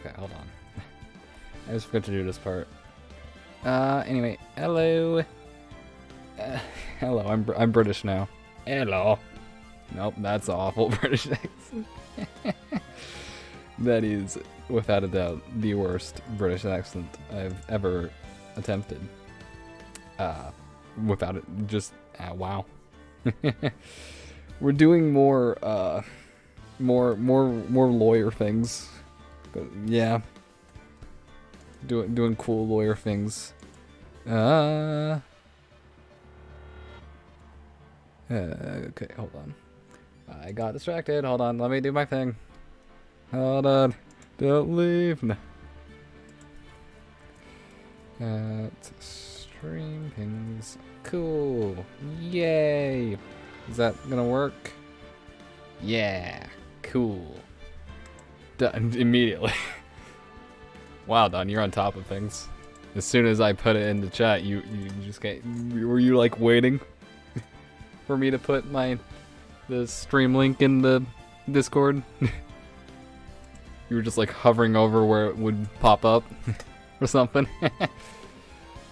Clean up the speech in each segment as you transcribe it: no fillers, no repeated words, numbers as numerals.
Okay, hold on. I just forgot to do this part. Anyway, hello. Hello, I'm British now. Hello. Nope, that's awful British accent. That is, without a doubt, the worst British accent I've ever attempted. Without it, just wow. We're doing more lawyer things. Yeah. Doing cool lawyer things. Okay, hold on. I got distracted. Hold on, let me do my thing. Hold on. Don't leave. No. Stream things. Cool. Yay. Is that gonna work? Yeah. Cool. Done immediately. Wow, Don, you're on top of things. As soon as I put it in the chat, you just can't. Were you like waiting for me to put the stream link in the Discord? You were just like hovering over where it would pop up or something.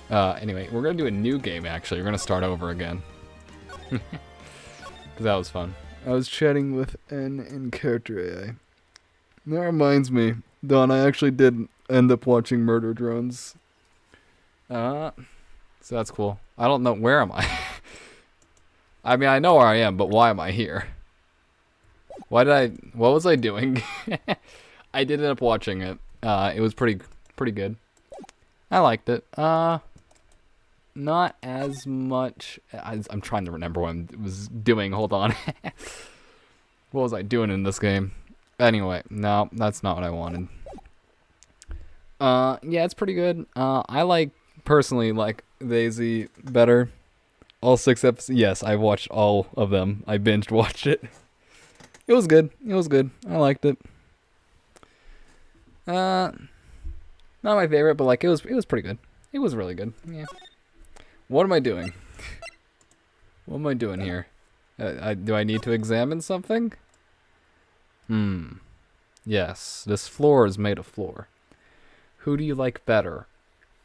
Anyway, we're gonna do a new game actually. We're gonna start over again. Cause that was fun. I was chatting with N in character AI. That reminds me, Don, I actually did end up watching Murder Drones. So that's cool. I don't know, where am I? I mean, I know where I am, but why am I here? What was I doing? I did end up watching it. It was pretty good. I liked it. Not as much as I'm trying to remember what I was doing. Hold on. What was I doing in this game? Anyway, no, that's not what I wanted. Yeah, it's pretty good. I personally like Daisy better. All 6 episodes. Yes, I watched all of them. I binged watched it. It was good. It was good. I liked it. Not my favorite, but like it was pretty good. It was really good. Yeah. What am I doing? What am I doing here? Do I need to examine something? Yes, this floor is made of floor. Who do you like better?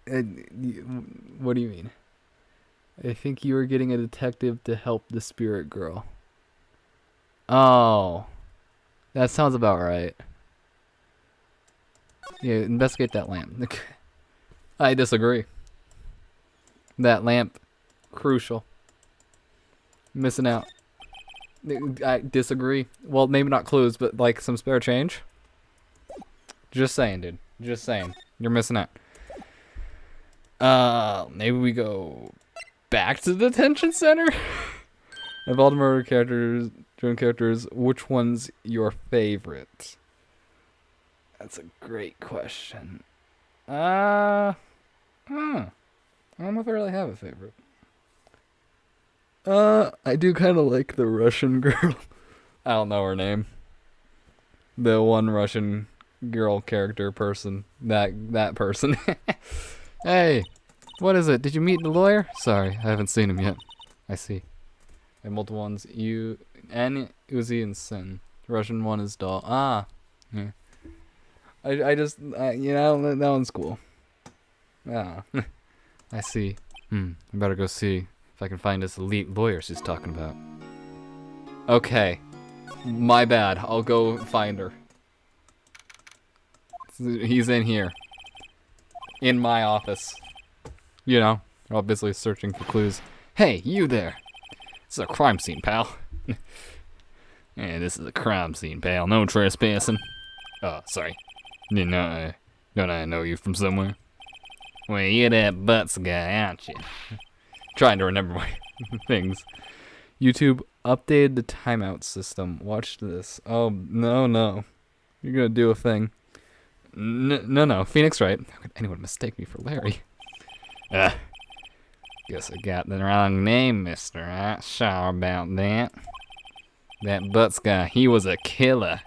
What do you mean? I think you were getting a detective to help the spirit girl. Oh, that sounds about right. Yeah, investigate that lamp. I disagree. That lamp, crucial. Missing out. I disagree. Well, maybe not clues, but like some spare change. Just saying, dude. Just saying. You're missing out. Maybe we go back to the detention center? Of all the murder characters, drone characters, which one's your favorite? That's a great question. I don't know if I really have a favorite. I do kind of like the Russian girl. I don't know her name. The one Russian girl character person. That person. Hey, what is it? Did you meet the lawyer? Sorry, I haven't seen him yet. I see. I have multiple ones. You, N, Uzi, and Sin. The Russian one is Doll. Ah, yeah. I just, you know, that one's cool. Ah, I see. I better go see if I can find this elite lawyer she's talking about. Okay. My bad. I'll go find her. He's in here. In my office. You know, they're all busily searching for clues. Hey, you there. This is a crime scene, pal. Yeah, this is a crime scene, pal. No trespassing. Oh, sorry. Don't I know you from somewhere? Well, you're that Butts guy, aren't you? Trying to remember my things. YouTube updated the timeout system. Watch this. Oh, no. You're gonna do a thing. No. Phoenix Wright. How could anyone mistake me for Larry? Guess I got the wrong name, mister. I'm sorry about that. That Butts guy, he was a killer.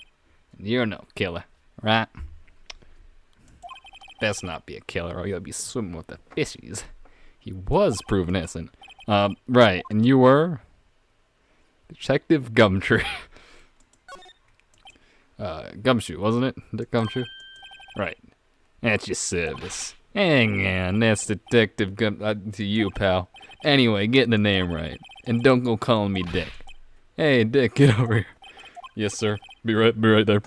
You're no killer, right? Best not be a killer or you'll be swimming with the fishies. He was proven innocent. Right, and you were? Detective Gumtree. Gumshoe, wasn't it? Dick Gumshoe? Right. At your service. Hang on, that's Detective to you, pal. Anyway, get the name right. And don't go calling me Dick. Hey, Dick, get over here. Yes, sir. Be right there.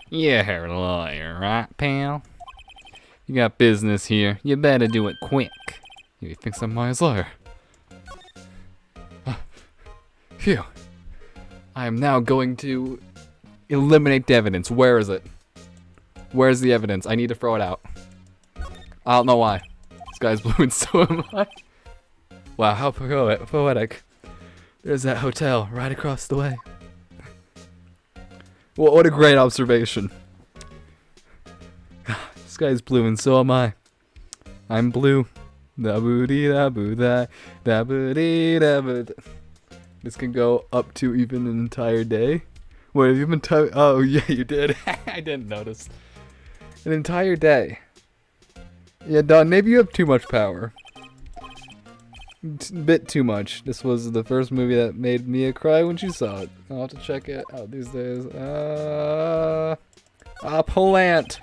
You're a lawyer, right, pal? You got business here. You better do it quick. You think I'm my lawyer? Phew. I am now going to eliminate the evidence. Where is it? Where's the evidence? I need to throw it out. I don't know why. This guy's blue and so am I. Wow, how poetic. There's that hotel right across the way. Well, what a great observation. This guy's blue and so am I. I'm blue. Da boo dee da boo da da boo dee da boo. This can go up to even an entire day. Wait, have you been oh yeah, you did. I didn't notice. An entire day. Yeah, Don, maybe you have too much power. Bit too much. This was the first movie that made Mia cry when she saw it. I'll have to check it out these days. A plant.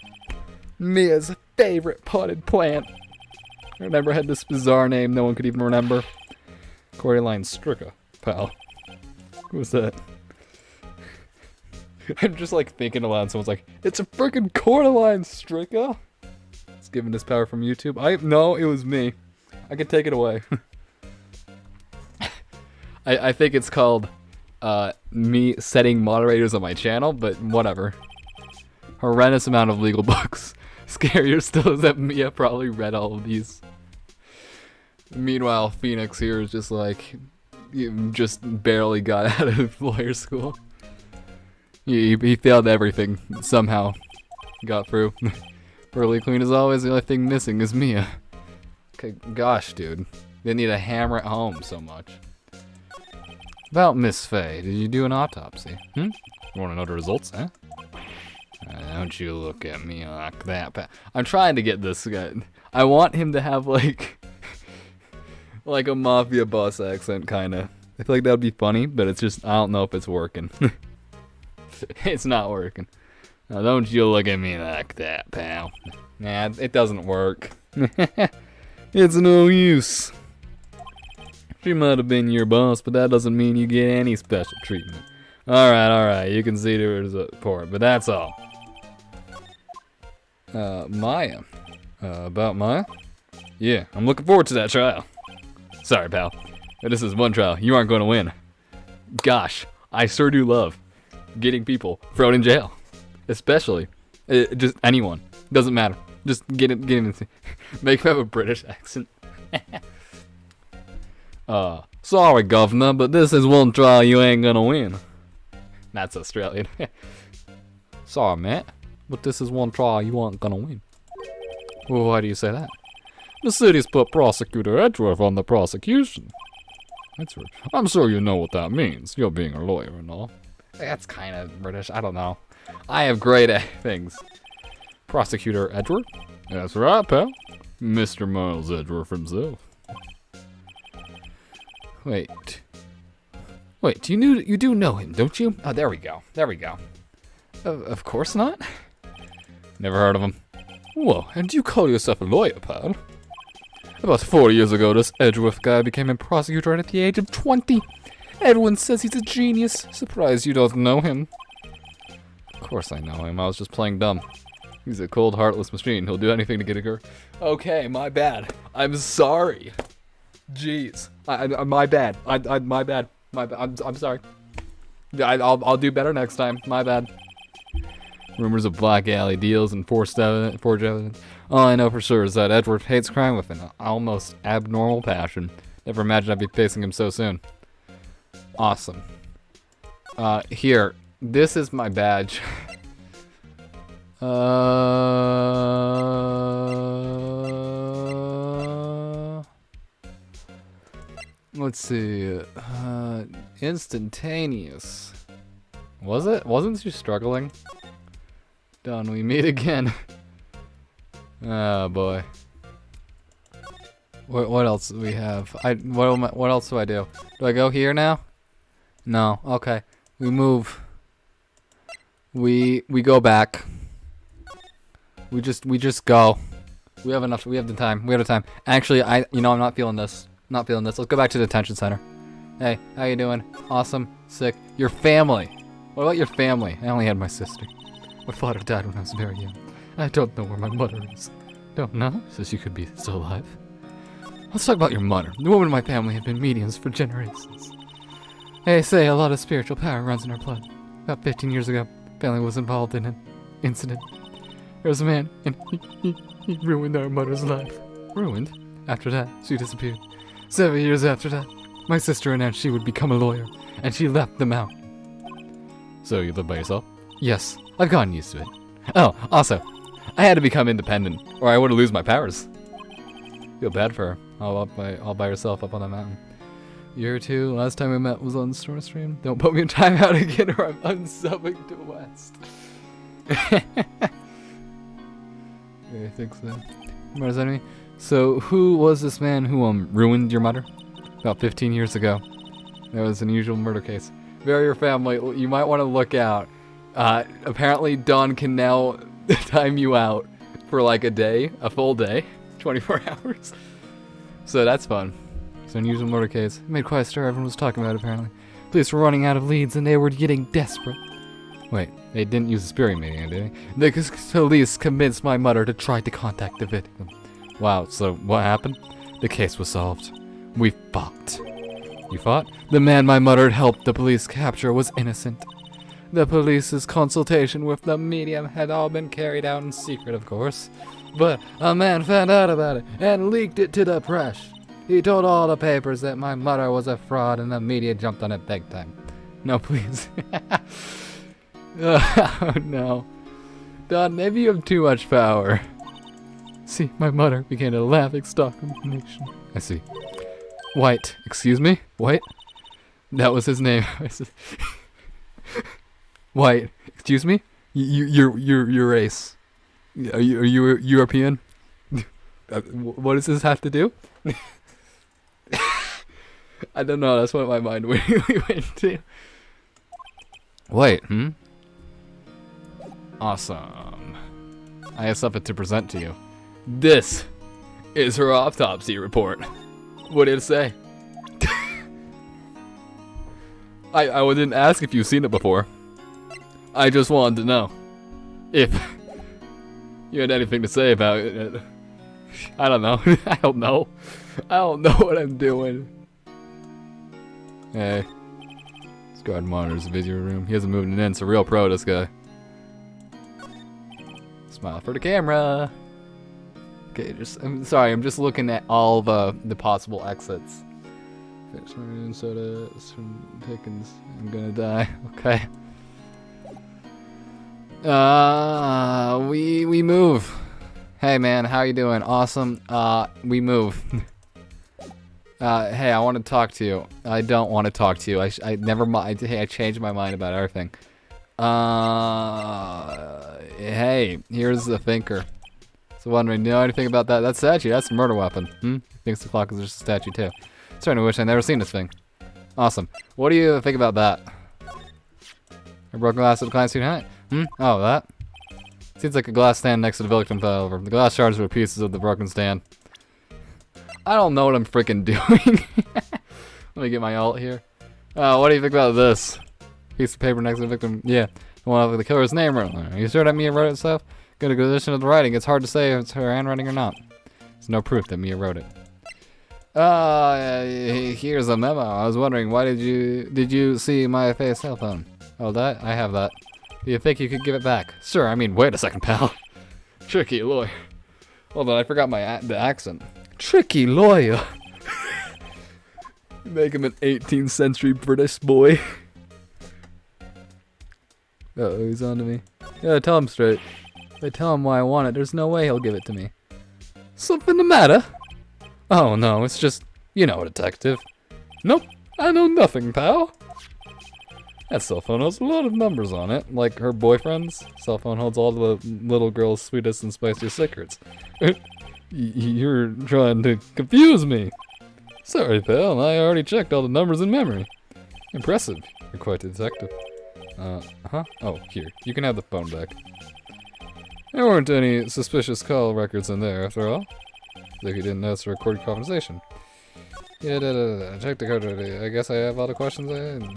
Mia's favorite potted plant. I remember it had this bizarre name no one could even remember. Cordyline Stricka, pal. Who was that? I'm just like thinking aloud. Someone's like, "It's a freaking Cordyline Stricka." It's given this power from YouTube. No, it was me. I could take it away. I think it's called me setting moderators on my channel, but whatever. Horrendous amount of legal books. Scarier still is that Mia probably read all of these. Meanwhile, Phoenix here is just like, you just barely got out of lawyer school. He failed everything, somehow got through. Pearly Queen as always, the only thing missing is Mia. Okay, gosh, dude. They need to hammer it home so much. About Miss Faye, did you do an autopsy? You want to know the results, huh? Don't you look at me like that. I'm trying to get this guy. I want him to have like a mafia boss accent, kinda. I feel like that would be funny, but it's just, I don't know if it's working. It's not working. Now, don't you look at me like that, pal. Nah, it doesn't work. It's no use. She might have been your boss, but that doesn't mean you get any special treatment. Alright, you can see there is a report, but that's all. Maya. About Maya? Yeah, I'm looking forward to that trial. Sorry, pal. This is one trial. You aren't going to win. Gosh, I sure do love getting people thrown in jail. Especially, just anyone. Doesn't matter. Just get him. Make him have a British accent. Sorry, governor, but this is one trial you ain't gonna win. That's Australian. Sorry, Matt, but this is one trial you aren't gonna win. Well, why do you say that? The city's put Prosecutor Edgeworth on the prosecution. That's right. I'm sure you know what that means. You're being a lawyer and all. That's kind of British. I don't know. I have great things. Prosecutor Edgeworth? That's right, pal. Mr. Miles Edgeworth himself. Wait, you do know him, don't you? Oh, there we go. Of course not. Never heard of him. Whoa, and you call yourself a lawyer, pal? About 4 years ago, this Edgeworth guy became a prosecutor at the age of 20. Everyone says he's a genius. Surprised you don't know him. Of course I know him. I was just playing dumb. He's a cold, heartless machine. He'll do anything to get a girl. Okay, my bad. I'm sorry. Jeez. My bad. My bad. I'm sorry. I'll do better next time. My bad. Rumors of black alley deals and forged evidence. All I know for sure is that Edward hates crime with an almost abnormal passion. Never imagined I'd be facing him so soon. Awesome. Here. This is my badge. Let's see. Instantaneous. Was it? Wasn't she struggling? Done. We meet again. Oh boy. What else do we have? What else do I do? Do I go here now? No. Okay. We move. We go back. We just go. We have enough. We have the time. We have the time. Actually, I'm not feeling this. Not feeling this. Let's go back to the detention center. Hey, how you doing? Awesome. Sick. Your family. What about your family? I only had my sister. My father died when I was very young. I don't know where my mother is. Don't know? So she could be still alive. Let's talk about your mother. The woman in my family have been mediums for generations. They say a lot of spiritual power runs in her blood. About 15 years ago, family was involved in an incident. There was a man, and he ruined our mother's life. Ruined? After that, she disappeared. 7 years after that, my sister announced she would become a lawyer, and she left them out. So you live by yourself? Yes, I've gotten used to it. Oh, also, I had to become independent, or I would lose my powers. Feel bad for her, all by herself up on the mountain. Year or two, last time we met was on Storm Stream. Don't put me in timeout again, or I'm unsubbing to West. I think so. Mother's enemy. So, who was this man who ruined your mother? About 15 years ago. That was an unusual murder case. Very your family. You might want to look out. Apparently, Dawn can now time you out for like a full day, 24 hours. So that's fun. It's an unusual murder case. It made quite a stir. Everyone was talking about it, apparently. Police were running out of leads, and they were getting desperate. Wait, they didn't use a spearing medium, did they? The police convinced my mother to try to contact the victim. Wow, so what happened? The case was solved. We fought. You fought? The man my mother helped the police capture was innocent. The police's consultation with the medium had all been carried out in secret, of course. But a man found out about it and leaked it to the press. He told all the papers that my mother was a fraud, and the media jumped on it big time. No, please. Oh, no. Don, maybe you have too much power. See, my mother became a laughingstock of the nation. I see. White. Excuse me? White? That was his name. White. Excuse me? Your race. Are you European? What does this have to do? I don't know. That's what my mind went to. Wait. Awesome. I have something to present to you. This is her autopsy report. What did it say? I didn't ask if you've seen it before. I just wanted to know if you had anything to say about it. I don't know. I don't know. I don't know what I'm doing. Hey. This guard monitors the video room. He hasn't moved it in. It's a real pro, this guy. Smile for the camera. Okay, I'm sorry, I'm just looking at all the possible exits. Finish my soda from Pickens. I'm gonna die. Okay. We move. Hey man, how you doing? Awesome. We move. Hey, I want to talk to you. I don't want to talk to you. I never mind. Hey, I changed my mind about everything. Hey, here's the thinker. So wondering, do you know anything about that statue? That's a murder weapon. Thinks the clock is just a statue too. Starting to wish I'd never seen this thing. Awesome. What do you think about that? A broken glass of the client student hat? Oh, that? Seems like a glass stand next to the victim fell over. The glass shards were pieces of the broken stand. I don't know what I'm freaking doing. Let me get my alt here. What do you think about this? Piece of paper next to the victim. Yeah, the one with the killer's name wrote. Are you sure that Mia wrote it herself? Good a position of the writing. It's hard to say if it's her handwriting or not. There's no proof that Mia wrote it. Here's a memo. I was wondering, why did you see my face cell phone? Oh, that? I have that. Do you think you could give it back? Sure, I mean, wait a second, pal. Tricky lawyer. Hold on, I forgot the accent. Tricky lawyer. Make him an 18th century British boy. Uh-oh, he's on to me. Yeah, tell him straight. If I tell him why I want it, there's no way he'll give it to me. Something the matter? Oh no, it's just, you know, a detective. Nope, I know nothing, pal. That cell phone has a lot of numbers on it, like her boyfriend's. Cell phone holds all the little girl's sweetest and spiciest secrets. You're trying to confuse me. Sorry, pal, I already checked all the numbers in memory. Impressive. You're quite a detective. Oh, here. You can have the phone back. There weren't any suspicious call records in there, after all. Like you didn't notice the recorded conversation. Yeah, check the code already. I guess I have all the questions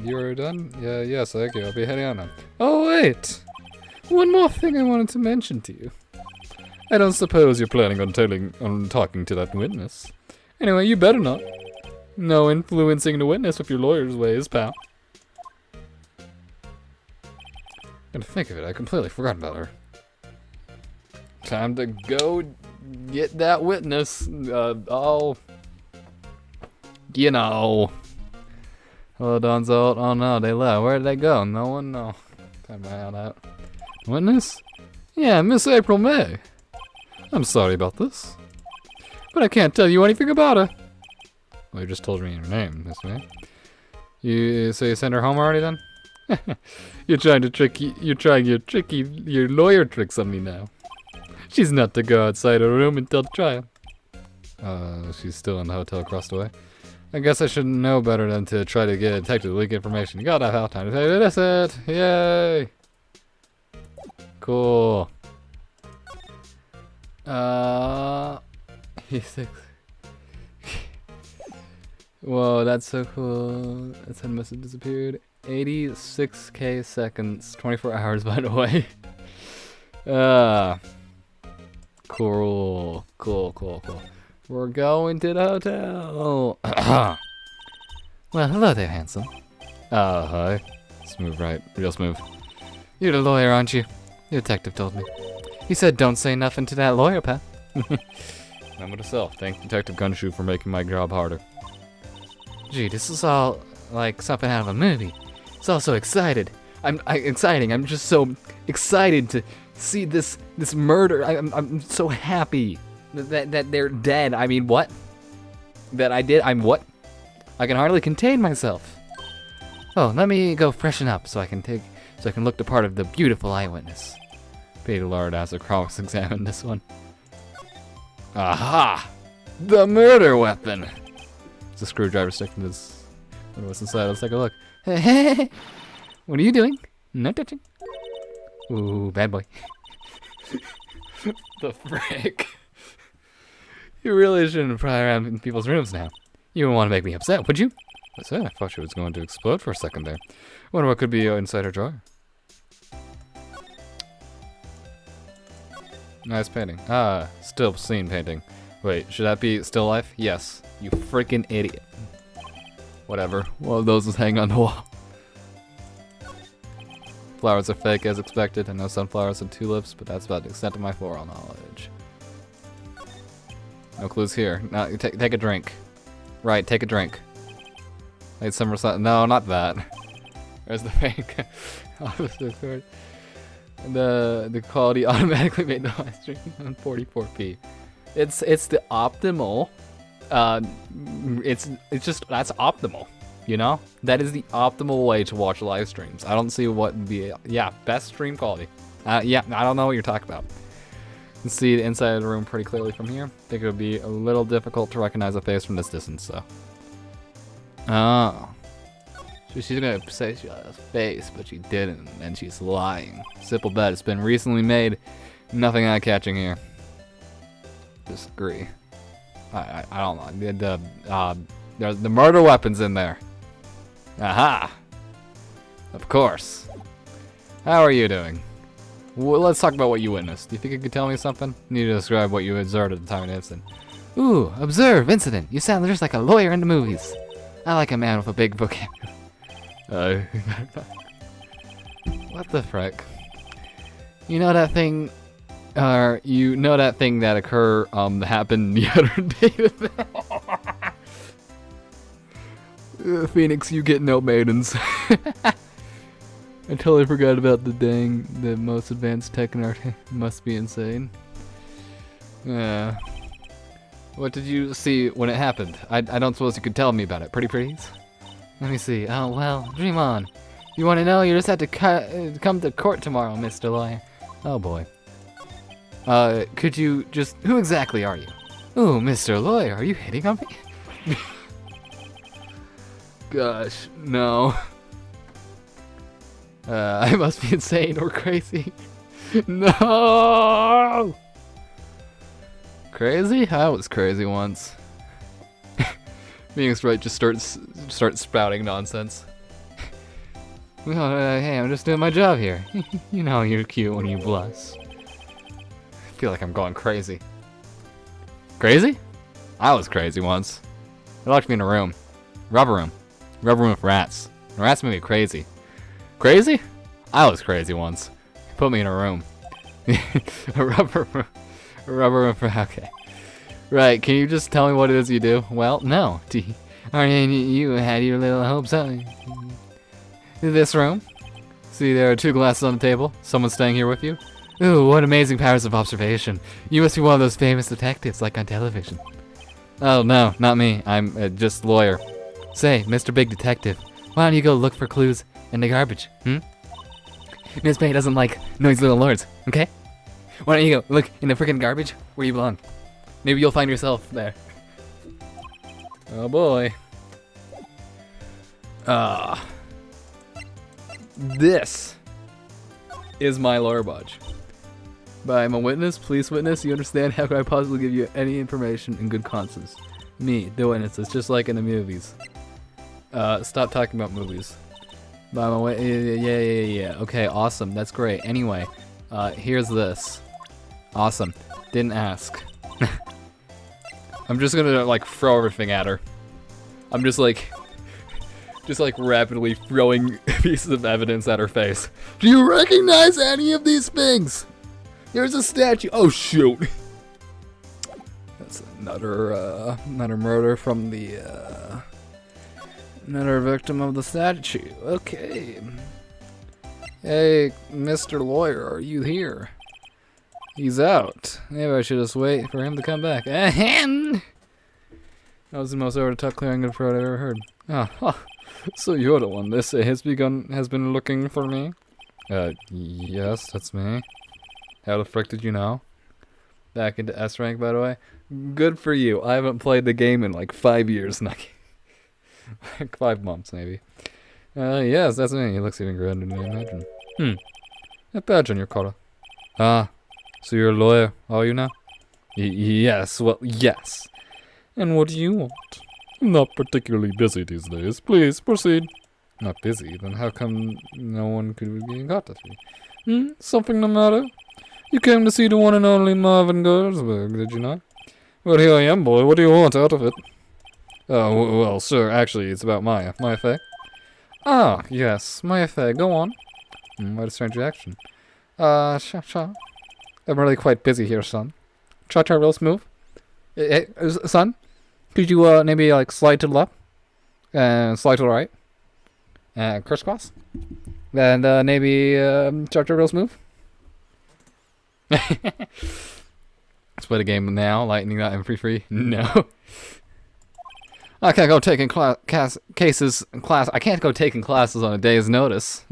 you are done? Yeah, yes, thank you. I'll be heading out now. Oh, wait! One more thing I wanted to mention to you. I don't suppose you're planning on talking to that witness. Anyway, you better not. No influencing the witness with your lawyer's ways, pal. Come to think of it, I completely forgot about her. Time to go get that witness. You know. Hello, Donzo. Oh no, they left. Where did they go? No one know. Time to out out. Witness? Yeah, Miss April May. I'm sorry about this, but I can't tell you anything about her. Well, you just told me your name, Miss May. You sent her home already then? You're trying your lawyer tricks on me now. She's not to go outside her room until trial. She's still in the hotel across the way. I guess I should know better than to try to get a detective to leak information. You gotta have time to say that's it. Yay! Cool. He's 6. Whoa, that's so cool. That send message disappeared. 86k seconds. 24 hours, by the way. Cool. We're going to the hotel. Well, hello there, handsome. Hi. Smooth, right? Real smooth. You're the lawyer, aren't you? The detective told me. He said don't say nothing to that lawyer, pal. I'm with myself. Thank Detective Gunshoe for making my job harder. Gee, this is all like something out of a movie. It's all so exciting. I'm just so excited to see this murder. I'm so happy that they're dead. I mean, what? I'm what? I can hardly contain myself. Oh, let me go freshen up so I can look the part of the beautiful eyewitness. Pay the Lord as a cross-examine this one. Aha! The murder weapon! It's a screwdriver sticking to this. What's inside? Let's take a look. What are you doing? No touching. Ooh, bad boy. The frick? You really shouldn't pry around in people's rooms now. You wouldn't want to make me upset, would you? What's that? I thought she was going to explode for a second there. Wonder what could be inside her drawer. Nice painting. Ah, still scene painting. Wait, should that be still life? Yes. You freaking idiot. Whatever. One of those is hanging on the wall. Flowers are fake as expected. I know sunflowers and tulips, but that's about the extent of my floral knowledge. No clues here. No, take a drink. Right, take a drink. Late summer sun. No, not that. There's the fake. The quality automatically made the live stream on 44p. It's the optimal. It's just that's optimal. You know, that is the optimal way to watch live streams. I don't see what would be best stream quality. Yeah, I don't know what you're talking about. You can see the inside of the room pretty clearly from here. I think it would be a little difficult to recognize a face from this distance, so. Oh. She's gonna say she had a face, but she didn't, and she's lying. Simple bet, it's been recently made. Nothing eye-catching here. Disagree. I don't know. There's the murder weapons in there. Aha! Of course. How are you doing? Well, let's talk about what you witnessed. Do you think you could tell me something? You need to describe what you observed at the time of the incident. Ooh, observe incident. You sound just like a lawyer in the movies. I like a man with a big vocabulary. What the frick? You know that thing, that happened the other day? Phoenix, you get no maidens. I totally forgot about the most advanced tech in our day. Must be insane. Yeah. What did you see when it happened? I don't suppose you could tell me about it. Pretty please? Let me see. Oh, well, dream on. You want to know? You just have to come to court tomorrow, Mr. Lawyer. Oh, boy. Could you just... Who exactly are you? Ooh, Mr. Lawyer, are you hitting on me? Gosh, no. I must be insane or crazy. No! Crazy? I was crazy once. Phoenix Wright just starts spouting nonsense. Hey, I'm just doing my job here. You know you're cute when you blush. I feel like I'm going crazy. Crazy? I was crazy once. They locked me in a room. Rubber room with rats. The rats made me crazy. Crazy? I was crazy once. Put me in a room. A rubber room. Okay. Right, can you just tell me what it is you do? Well, no. You had your little hopes on this room. See, there are 2 glasses on the table. Someone's staying here with you. Ooh, what amazing powers of observation. You must be one of those famous detectives like on television. Oh, no, not me. I'm just a lawyer. Say, Mr. Big Detective, why don't you go look for clues in the garbage, Miss May doesn't like noisy little lords, okay? Why don't you go look in the freaking garbage where you belong? Maybe you'll find yourself there. Oh boy. This is my lawyer badge. But I'm a witness, police witness, you understand? How could I possibly give you any information in good conscience? Me, the witness, it's just like in the movies. Stop talking about movies. But I'm a yeah. Okay, awesome, that's great. Anyway, here's this. Awesome. Didn't ask. I'm just gonna like throw everything at her. I'm just like rapidly throwing pieces of evidence at her face. Do you recognize any of these things? Here's a statue. Oh shoot. That's another murder from the another victim of the statue. Okay. Hey, Mr. Lawyer, are you here? He's out. Maybe I should just wait for him to come back. Ahem! That was the most over-the-top clearing of throat I've ever heard. Oh, so you're the one. This has been looking for me? Yes, that's me. How the frick did you know? Back into S rank, by the way. Good for you. I haven't played the game in like 5 years. Like 5 months, maybe. Yes, that's me. He looks even grander than I imagine. A badge on your collar. Ah, so you're a lawyer, are you now? Yes, well, yes. And what do you want? I'm not particularly busy these days. Please, proceed. Not busy? Then how come no one could be in contact with me? Something the matter? You came to see the one and only Marvin Gersberg, did you not? Well, here I am, boy. What do you want out of it? Oh, well, sir, actually, it's about Maya. Maya Fey? Ah, yes, Maya Fey. Go on. What a strange reaction. Cha-cha. I'm really quite busy here, son. Cha-cha real smooth. Hey, son? Could you, maybe, like, slide to the left? And slide to the right? And crisscross? And, maybe, cha-cha real smooth? Let's play the game now, lightning that MP3. No. I can't go taking cases in class. I can't go taking classes on a day's notice.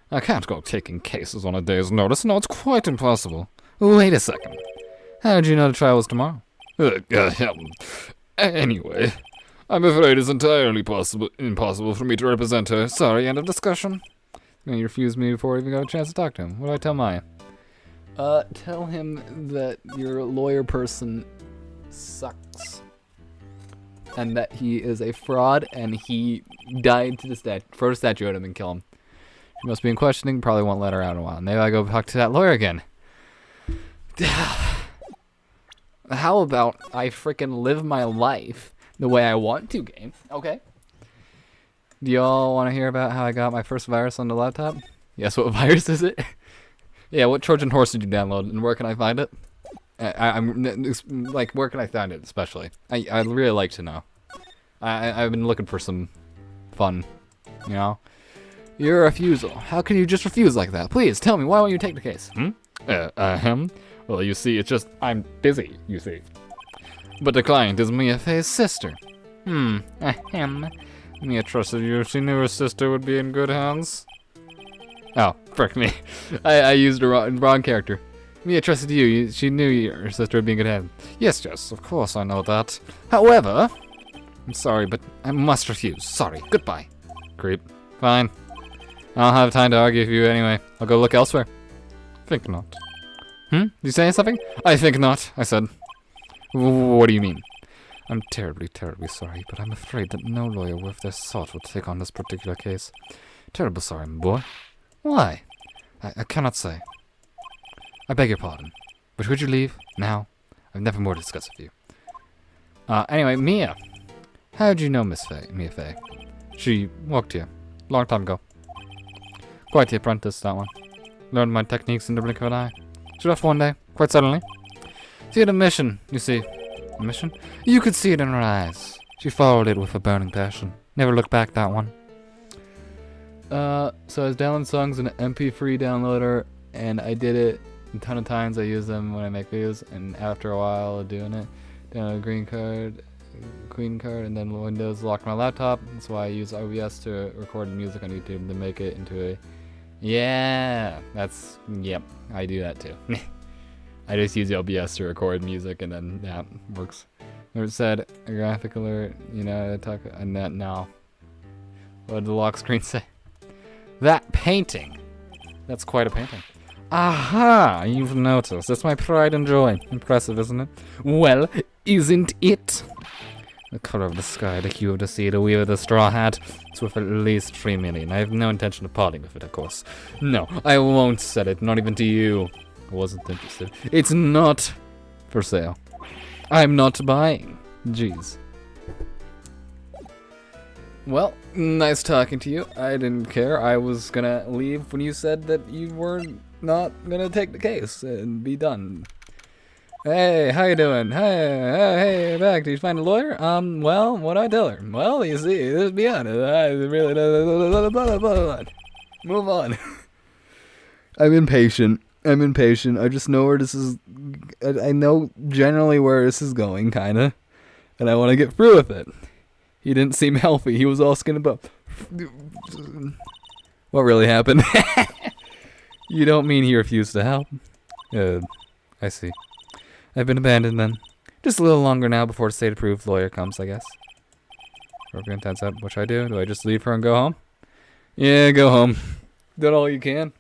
I can't go taking cases on a day's notice. No, it's quite impossible. Wait a second. How did you know the trial was tomorrow? Anyway, I'm afraid it's entirely impossible for me to represent her. Sorry, end of discussion. You refused me before I even got a chance to talk to him. What do I tell Maya? Tell him that your lawyer person sucks. And that he is a fraud, and he died to the throw the statue at him and kill him. She must be in questioning, probably won't let her out in a while. Maybe I go talk to that lawyer again. How about I frickin' live my life the way I want to, game? Okay. Do y'all want to hear about how I got my first virus on the laptop? Yes, what virus is it? Yeah, what Trojan horse did you download, and where can I find it? I'm like, where can I find it, especially? I'd really like to know. I've been looking for some fun, you know? Your refusal. How can you just refuse like that? Please, tell me, why won't you take the case? Well, you see, it's just, I'm busy, you see. But the client is Mia Fey's sister. Mia trusted you. She knew her sister would be in good hands. Oh, frick me. I used the wrong character. Mia trusted you. She knew your sister would be in good hands. Yes, of course I know that. However, I'm sorry, but I must refuse. Sorry. Goodbye. Creep. Fine. I don't have time to argue with you anyway. I'll go look elsewhere. Think not. You saying something? I think not, I said. What do you mean? I'm terribly, terribly sorry, but I'm afraid that no lawyer worth their salt will take on this particular case. Terrible sorry, my boy. Why? I cannot say. I beg your pardon. But would you leave? Now? I've never more to discuss with you. Anyway, Mia. How'd you know Mia Fey? She walked here. Long time ago. Quite the apprentice, that one. Learned my techniques in the blink of an eye. She left one day, quite suddenly. She had a mission, you see. A mission? You could see it in her eyes. She followed it with a burning passion. Never looked back, that one. So I was downloading songs in an MP3 downloader, and I did it a ton of times. I use them when I make videos, and after a while of doing it, download a green card, and then Windows locked my laptop. That's why I use OBS to record music on YouTube to make it into a... Yeah, yep, I do that too. I just use OBS to record music, and then that works. It said a graphic alert, you know, and that now. What did the lock screen say? That painting. That's quite a painting. Aha! You've noticed. It's my pride and joy. Impressive, isn't it? Well, isn't it? The color of the sky, the hue of the sea, the weave of the straw hat. It's worth at least 3 million. I have no intention of parting with it, of course. No, I won't sell it. Not even to you. I wasn't interested. It's not for sale. I'm not buying. Jeez. Well, nice talking to you. I didn't care. I was gonna leave when you said that you were not gonna take the case and be done. Hey, how you doing? Hey, back. Did you find a lawyer? Well, what do I tell her? Well, you see, let's be honest. I really move on. I'm impatient. I just know where this is. I know generally where this is going, kinda, and I want to get through with it. He didn't seem healthy. He was all skin and bone. What really happened? You don't mean he refused to help? I see. I've been abandoned then. Just a little longer now before the state-approved lawyer comes, I guess. Broken intense up. What should I do? Do I just leave her and go home? Yeah, go home. Done all you can.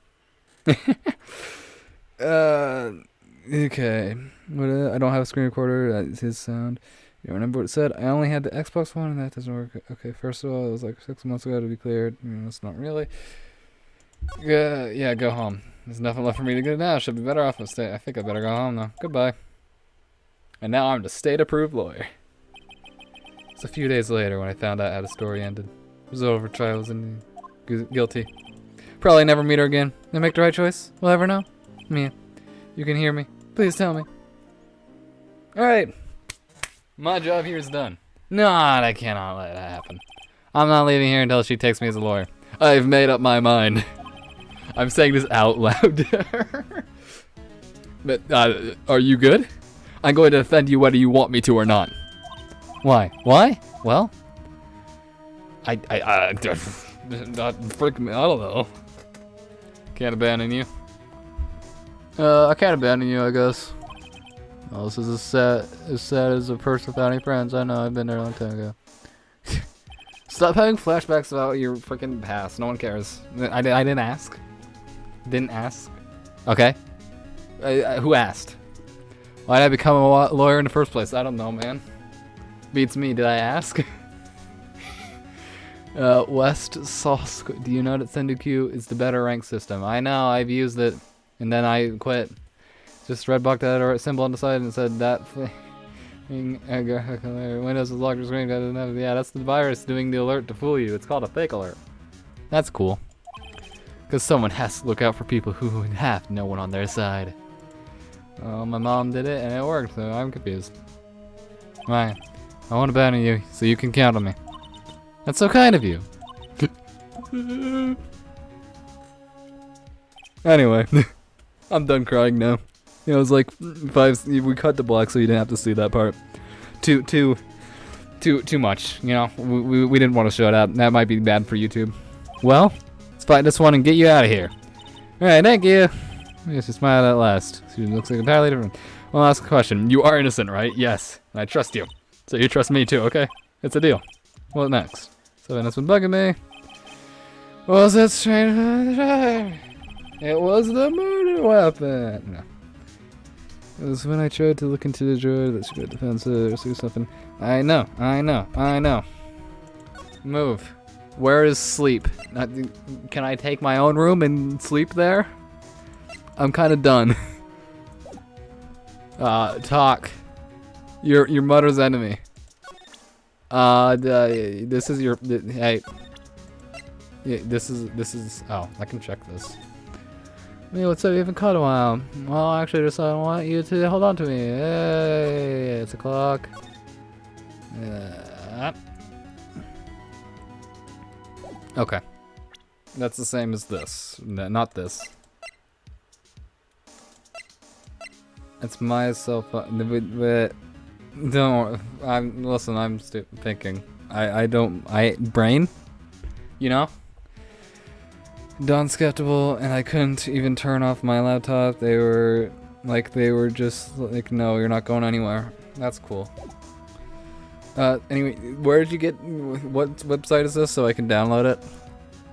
Okay. I don't have a screen recorder. That's his sound. You remember what it said? I only had the Xbox One, and that doesn't work. Okay, first of all, it was like 6 months ago to be cleared. That's not really. Yeah, go home. There's nothing left for me to do now. Should be better off to stay. I think I better go home now. Goodbye. And now I'm the state-approved lawyer. It's a few days later when I found out how the story ended. It was over. Trial was guilty. Probably never meet her again. Did I make the right choice? Will I ever know? Mia, you can hear me. Please tell me. Alright. My job here is done. No, I cannot let that happen. I'm not leaving here until she takes me as a lawyer. I've made up my mind. I'm saying this out loud to her. But, are you good? I'm going to defend you whether you want me to or not. Why? Why? Well, not freak me. I don't know. Can't abandon you. I can't abandon you, I guess. Oh, this is as sad as a person without any friends. I know, I've been there a long time ago. Stop having flashbacks about your freaking past. No one cares. I didn't ask. Didn't ask. Okay. Who asked? Why did I become a lawyer in the first place? I don't know, man. Beats me. Did I ask? West Sauce. Do you know that Sendoku is the better rank system? I know. I've used it, and then I quit. Just red blocked that or symbol on the side and said that thing. Windows is locked screen. Yeah, that's the virus doing the alert to fool you. It's called a fake alert. That's cool. Because someone has to look out for people who have no one on their side. Oh, my mom did it and it worked, so I'm confused. Right. I won't abandon you, so you can count on me. That's so kind of you. Anyway, I'm done crying now. It was like we cut the block so you didn't have to see that part. Too much, you know. We didn't want to show that. That might be bad for YouTube. Well, let's fight this one and get you out of here. Alright, thank you. Yes, you smiled at last. She looks like entirely different. One last question. You are innocent, right? Yes. And I trust you. So you trust me too, okay? It's a deal. What next? So then that's been bugging me. Was it strange? It was the murder weapon. No. It was when I tried to look into the drawer that secret defensive or something. I know. Move. Where is sleep? Can I take my own room and sleep there? I'm kind of done. Talk. Your mother's enemy. This is your. Hey. Yeah, this is. Oh, I can check this. Hey, what's up? You haven't caught a while. Well, actually, just I want you to hold on to me. Hey, it's o'clock. Okay. That's the same as this. No, not this. It's my cell phone. Don't. Listen. I'm thinking. Brain. You know. Dawn's skeptical, and I couldn't even turn off my laptop. They were just like, no, you're not going anywhere. That's cool. Anyway, where did you get, what website is this so I can download it?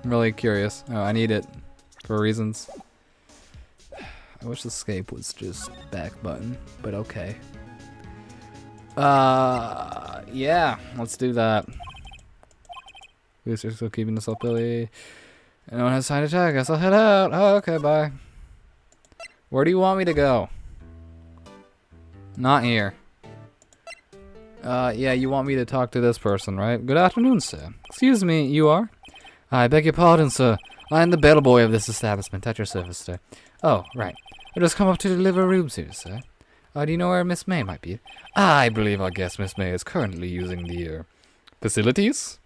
I'm really curious. Oh, I need it for reasons. I wish escape was just back button, but okay. Yeah, let's do that. We're still keeping this up, Billy. No one has time to check. I guess I'll head out. Oh, okay, bye. Where do you want me to go? Not here. Yeah, you want me to talk to this person, right? Good afternoon, sir. Excuse me, you are? I beg your pardon, sir. I'm the bellboy of this establishment at your service, sir. Oh, right. I just come up to deliver rooms here, sir. Do you know where Miss May might be? I believe our guest, Miss May, is currently using the, facilities?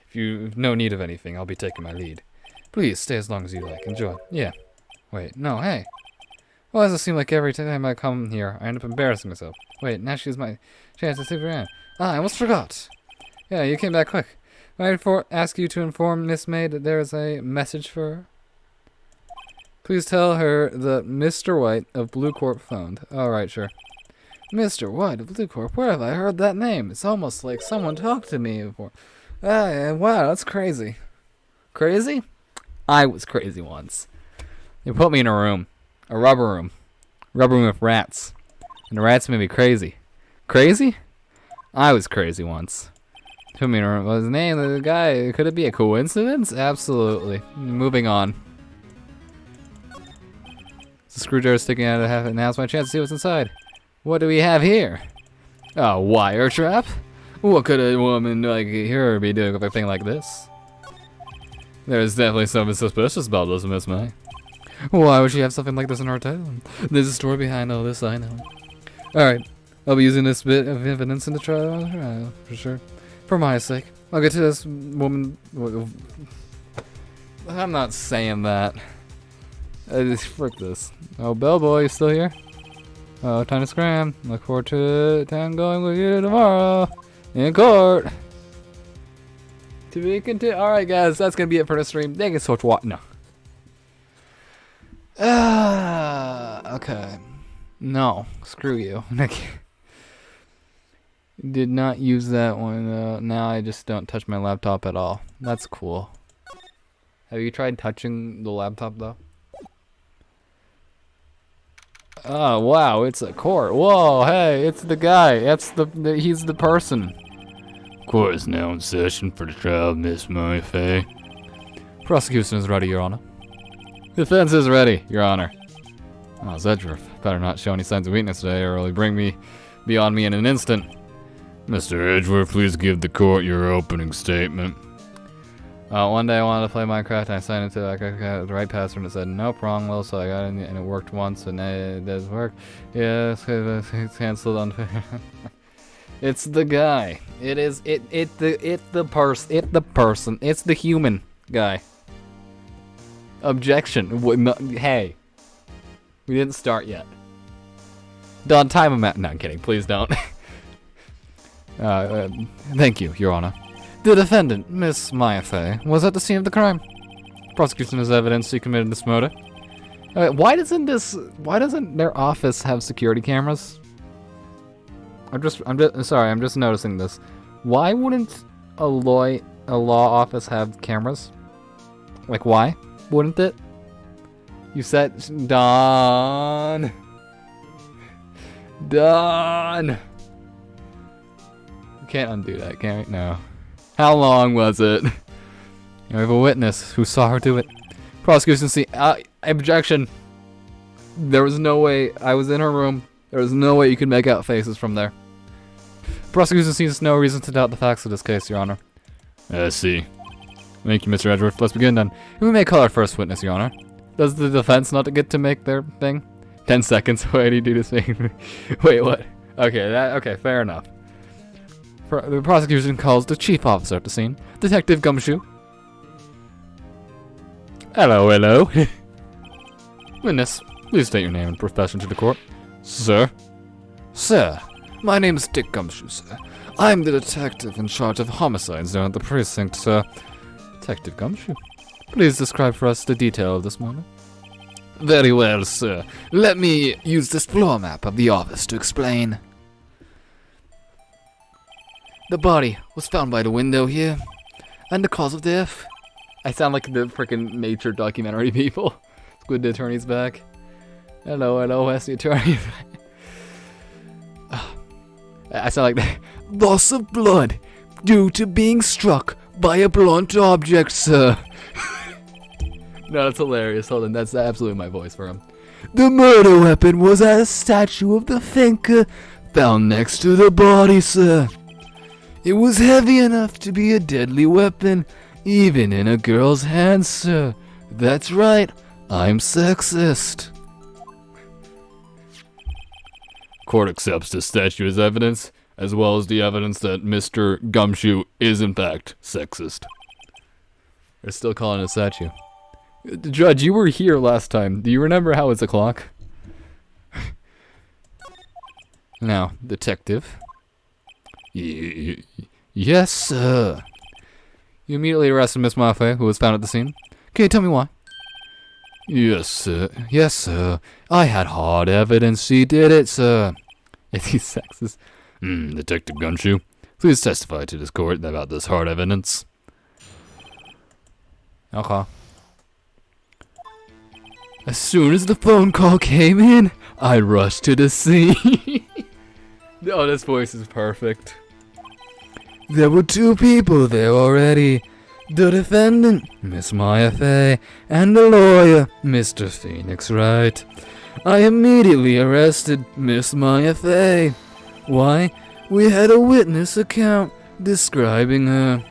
If you've no need of anything, I'll be taking my lead. Please, stay as long as you like. Enjoy. Yeah. Wait, no, hey. Why does it seem like every time I come here, I end up embarrassing myself? Wait, now she's my chance to sleep around. I almost forgot. Yeah, you came back quick. May I ask you to inform Miss May that there is a message for her? Please tell her that Mr. White of Blue Corp phoned. Alright, sure. Mr. White of Blue Corp? Where have I heard that name? It's almost like someone talked to me before. Wow, that's crazy. Crazy? I was crazy once. They put me in a room. A rubber room. Rubber room with rats. And the rats made me crazy. Crazy? I was crazy once. Put me in a room. What was his name? The guy. Could it be a coincidence? Absolutely. Moving on. The screwdriver sticking out of half, and now's my chance to see what's inside. What do we have here? A wire trap? What could a woman like her be doing with a thing like this? There's definitely something suspicious about this, Miss May. Why would she have something like this in her hotel? There's a story behind all this, I know. Alright, I'll be using this bit of evidence in the trial, for sure. For my sake. I'll get to this woman... I'm not saying that. Frick this. Oh, bellboy, you still here? Oh, time to scram. Look forward to time going with you tomorrow. In court. To be continued. Alright, guys, that's gonna be it for the stream. Thank you so much for watching. No. Okay. No. Screw you. Did not use that one. Now I just don't touch my laptop at all. That's cool. Have you tried touching the laptop, though? Oh, wow, it's a court. Whoa, hey, it's the guy. He's the person. Court is now in session for the trial of Miss May. Prosecution is ready, Your Honor. Defense is ready, Your Honor. Oh, Zedrith, better not show any signs of weakness today or he'll bring me beyond me in an instant. Mr. Edgeworth, please give the court your opening statement. One day I wanted to play Minecraft and I signed into I got the right password and it said no wrong, well, so I got in and it worked once and it does work. Yes, it's cancelled on. It's the guy. It's the person. It's the human guy. Objection. Hey. We didn't start yet. Don, time him out. No, I'm kidding. Please don't. Thank you, Your Honor. The defendant, Miss Maya Fey, was at the scene of the crime. Prosecution has evidence she committed this murder. Why doesn't their office have security cameras? I'm just noticing this. Why wouldn't a law office have cameras? Like, why wouldn't it? You said... Done. Done. You can't undo that, can we? No. How long was it? We have a witness who saw her do it. Prosecution see... objection. There was no way... I was in her room. There was no way you could make out faces from there. Prosecution sees no reason to doubt the facts of this case, Your Honor. I see. Thank you, Mr. Edgeworth. Let's begin then. We may call our first witness, Your Honor. Does the defense not get to make their thing? 10 seconds. Why do you do this thing? Wait, what? Okay, fair enough. The prosecution calls the chief officer at the scene, Detective Gumshoe. Hello. Witness, please state your name and profession to the court. Sir? Sir, my name is Dick Gumshoe, sir. I'm the detective in charge of homicides down at the precinct, sir. Detective Gumshoe, please describe for us the detail of this moment. Very well, sir. Let me use this floor map of the office to explain. The body was found by the window here, and the cause of death. I sound like the freaking nature documentary people. Squid Attorney's back. Hello, Ace Attorney. I sound like that. Loss of blood due to being struck by a blunt object, sir. No, that's hilarious. Hold on, that's absolutely my voice for him. The murder weapon was at a statue of the thinker found next to the body, sir. It was heavy enough to be a deadly weapon, even in a girl's hands, sir. That's right, I'm sexist. Court accepts this statue as evidence, as well as the evidence that Mr. Gumshoe is in fact sexist. They're still calling it a statue. Judge, you were here last time. Do you remember how it's o'clock? Now, detective. Yes, sir. You immediately arrested Miss Maffei, who was found at the scene. Can you tell me why? Yes, sir. Yes, sir. I had hard evidence she did it, sir. Is he sexist? Detective Gumshoe, please testify to this court about this hard evidence. Okay. As soon as the phone call came in, I rushed to the scene. Oh, this voice is perfect. There were two people there already. The defendant, Miss Maya Fey, and the lawyer, Mr. Phoenix Wright. I immediately arrested Miss Maya Fey. Why? We had a witness account describing her.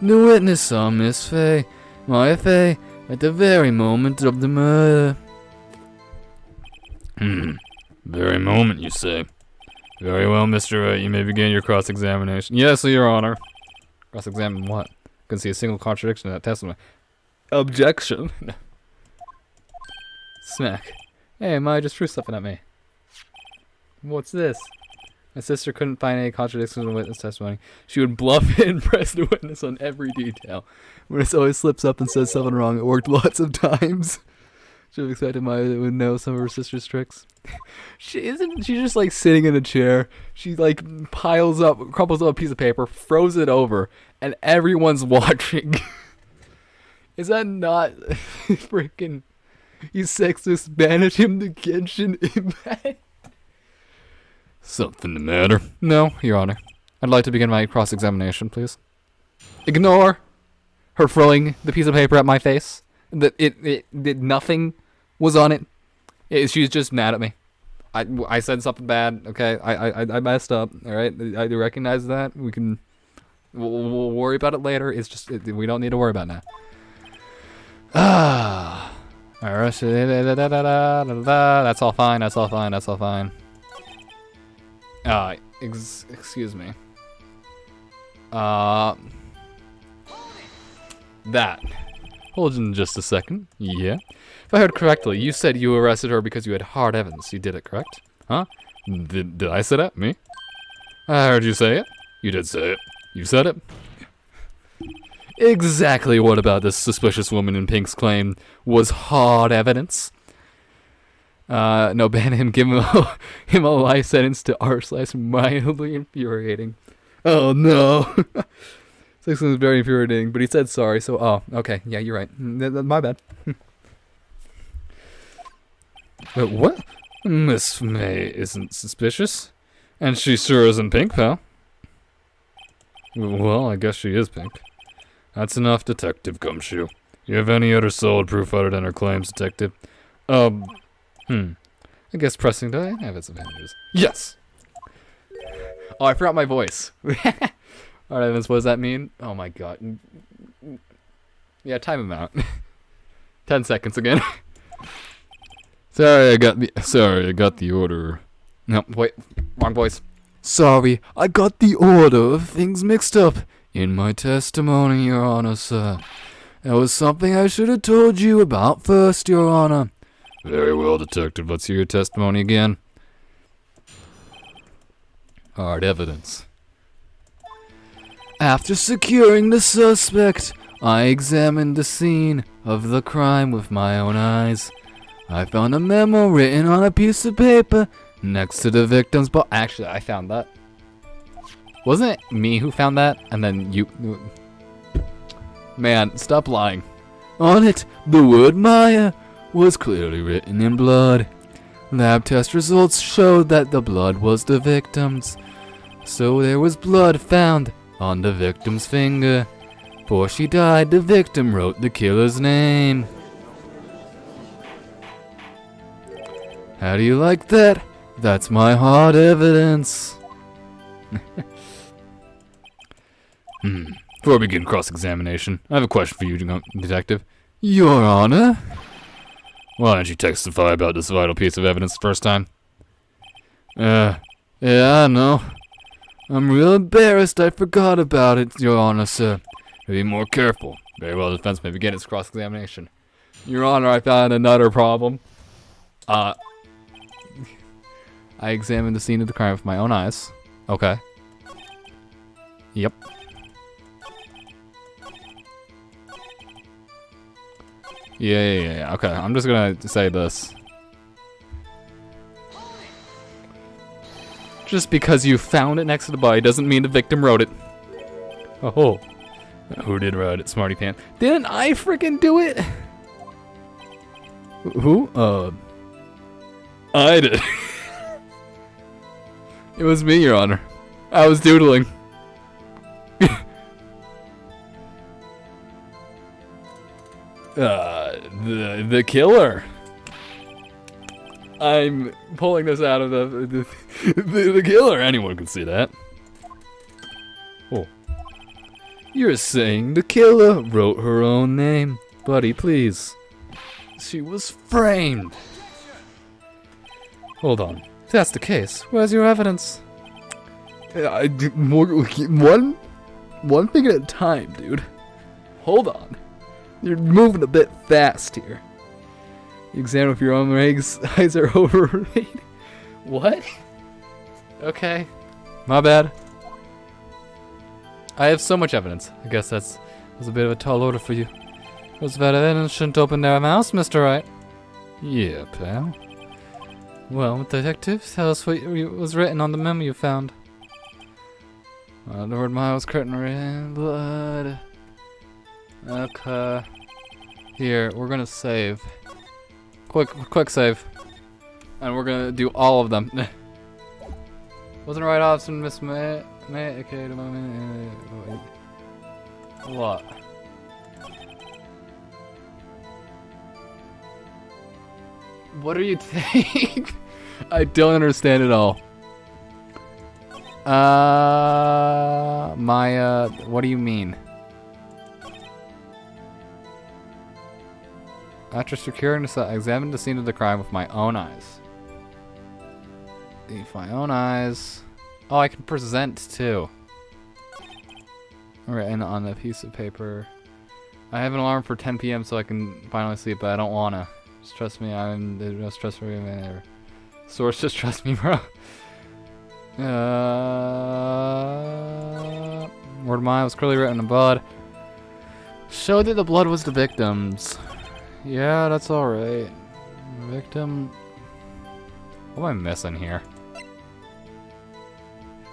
The witness saw Miss Fey, Maya Fey, at the very moment of the murder. Very moment, you say? Very well, Mr. Wright, you may begin your cross-examination. Yes, Your Honor. Cross-examine what? Couldn't see a single contradiction in that testimony. Objection. Smack. Hey, Maya just threw something at me. What's this? My sister couldn't find any contradictions in the witness testimony. She would bluff it and press the witness on every detail. Witness always slips up and says something wrong. It worked lots of times. Should have expected Maya would know some of her sister's tricks. She's just like sitting in a chair. She like crumples up a piece of paper, throws it over, and everyone's watching. Is that not freaking? You sexist, banish him to Genshin Impact. Something the matter? No, Your Honor. I'd like to begin my cross-examination, please. Ignore her throwing the piece of paper at my face. That it nothing was on it. She's just mad at me. I said something bad. Okay, I messed up. All right, I do recognize that. We'll worry about it later. It's just we don't need to worry about it now. Alright. That's all fine. That's all fine. That's all fine. Excuse me. That. Hold on just a second. Yeah. If I heard correctly, you said you arrested her because you had hard evidence. You did it, correct? Huh? Did I say that? Me? I heard you say it. You did say it. You said it. Exactly what about this suspicious woman in pink's claim was hard evidence? No, ban him. Give him a life sentence to r/mildly infuriating. Oh no. Sex is very infuriating, but he said sorry, so oh, okay, yeah, you're right. My bad. But what? Miss May isn't suspicious, and she sure isn't pink, pal. Well, I guess she is pink. That's enough, Detective Gumshoe. You have any other solid proof other than her claims, Detective? I guess pressing do I have its advantages? Yes! Oh, I forgot my voice. Alright, Evans, what does that mean? Oh my god. Yeah, time him out. 10 seconds again. Sorry, I got the order. No, wait, wrong voice. Sorry, I got the order of things mixed up in my testimony, Your Honor, sir. That was something I should have told you about first, Your Honor. Very well, Detective. Let's hear your testimony again. Hard evidence. After securing the suspect, I examined the scene of the crime with my own eyes. I found a memo written on a piece of paper next to the victim's body. Actually, I found that. Wasn't it me who found that? And then you... Man, stop lying. On it, the word Maya was clearly written in blood. Lab test results showed that the blood was the victim's. So there was blood found on the victim's finger. Before she died, the victim wrote the killer's name. How do you like that? That's my hard evidence. Before we begin cross-examination, I have a question for you, Detective. Your Honor? Why don't you testify about this vital piece of evidence the first time? Yeah, I know. I'm real embarrassed I forgot about it, Your Honor, sir. Be more careful. Very well, the defense may begin its cross-examination. Your Honor, I found another problem. I examined the scene of the crime with my own eyes. Okay. Yep. Yeah. Okay, I'm just gonna say this. Just because you found it next to the body doesn't mean the victim wrote it. Oh. Who did write it, Smarty Pants? Didn't I freaking do it? Who? I did. It was me, Your Honor. I was doodling. The killer. I'm pulling this out of the killer. Anyone can see that. Oh. You're saying the killer wrote her own name. Buddy, please. She was framed. Hold on. If that's the case, where's your evidence? One thing at a time, dude. Hold on. You're moving a bit fast here. You examine if your own eyes are overrated. What? Okay. My bad. I have so much evidence. I guess that was a bit of a tall order for you. Those that evidence shouldn't open their mouths, Mr. Wright. Yeah, pal. Well, detective, tell us what was written on the memo you found. The word Maya was written in blood. Okay. Here, we're gonna save. Quick save. And we're gonna do all of them. Wasn't right off and Miss May. Okay, what? What are you saying? I don't understand at all. Maya, what do you mean? After securing the I examined the scene of the crime with my own eyes. With my own eyes. Oh, I can present too. Written on a piece of paper. I have an alarm for 10 p.m. so I can finally sleep, but I don't wanna. Just trust me, I'm the most trustworthy man ever. Source, just trust me, bro. Word of mine was clearly written in blood. Showed that the blood was the victim's. Yeah, that's alright. Victim. What am I missing here?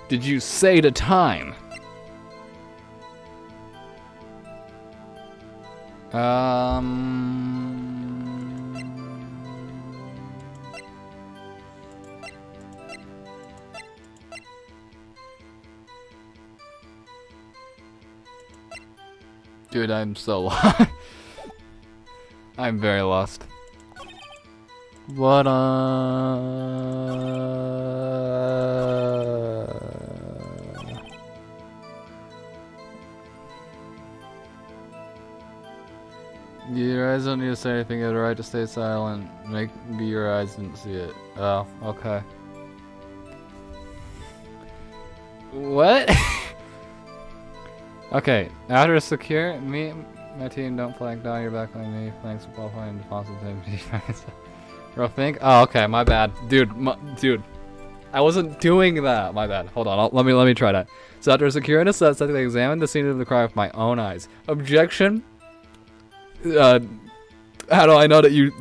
Did you say the time? Dude, I'm so lost. I'm very lost. What Your eyes don't need to say anything. You have the right to stay silent. Maybe your eyes didn't see it. Oh, okay. What? Okay, after secure, me and my team don't flank down your back like me. Flanks will qualify and defensive team. Real think? Oh, okay, my bad. Dude, dude. I wasn't doing that. My bad. Hold on, let me try that. So after secure and assess, I examined the scene of the crime with my own eyes. Objection? How do I know that you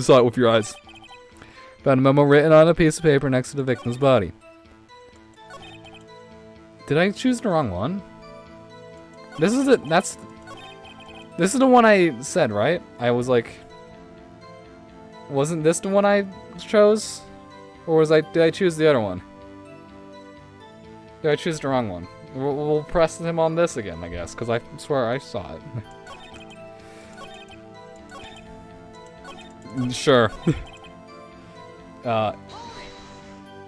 saw it with your eyes? Found a memo written on a piece of paper next to the victim's body. Did I choose the wrong one? This is it. This is the one I said, right? I was like, wasn't this the one I chose, or did I choose the other one? Did I choose the wrong one? We'll press him on this again, I guess, because I swear I saw it. Sure.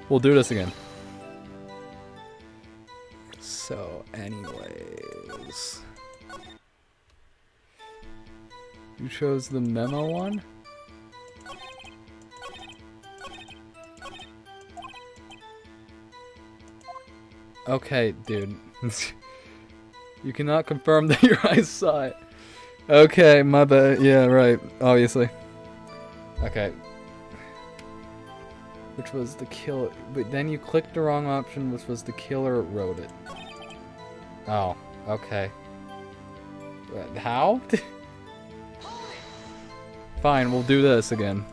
We'll do this again. So, anyways, you chose the memo one? Okay, dude. You cannot confirm that your eyes saw it. Okay, my bad. Yeah, right. Obviously. Okay. Which was the killer. But then you clicked the wrong option, which was the killer wrote it. Oh, okay. How? Fine, we'll do this again.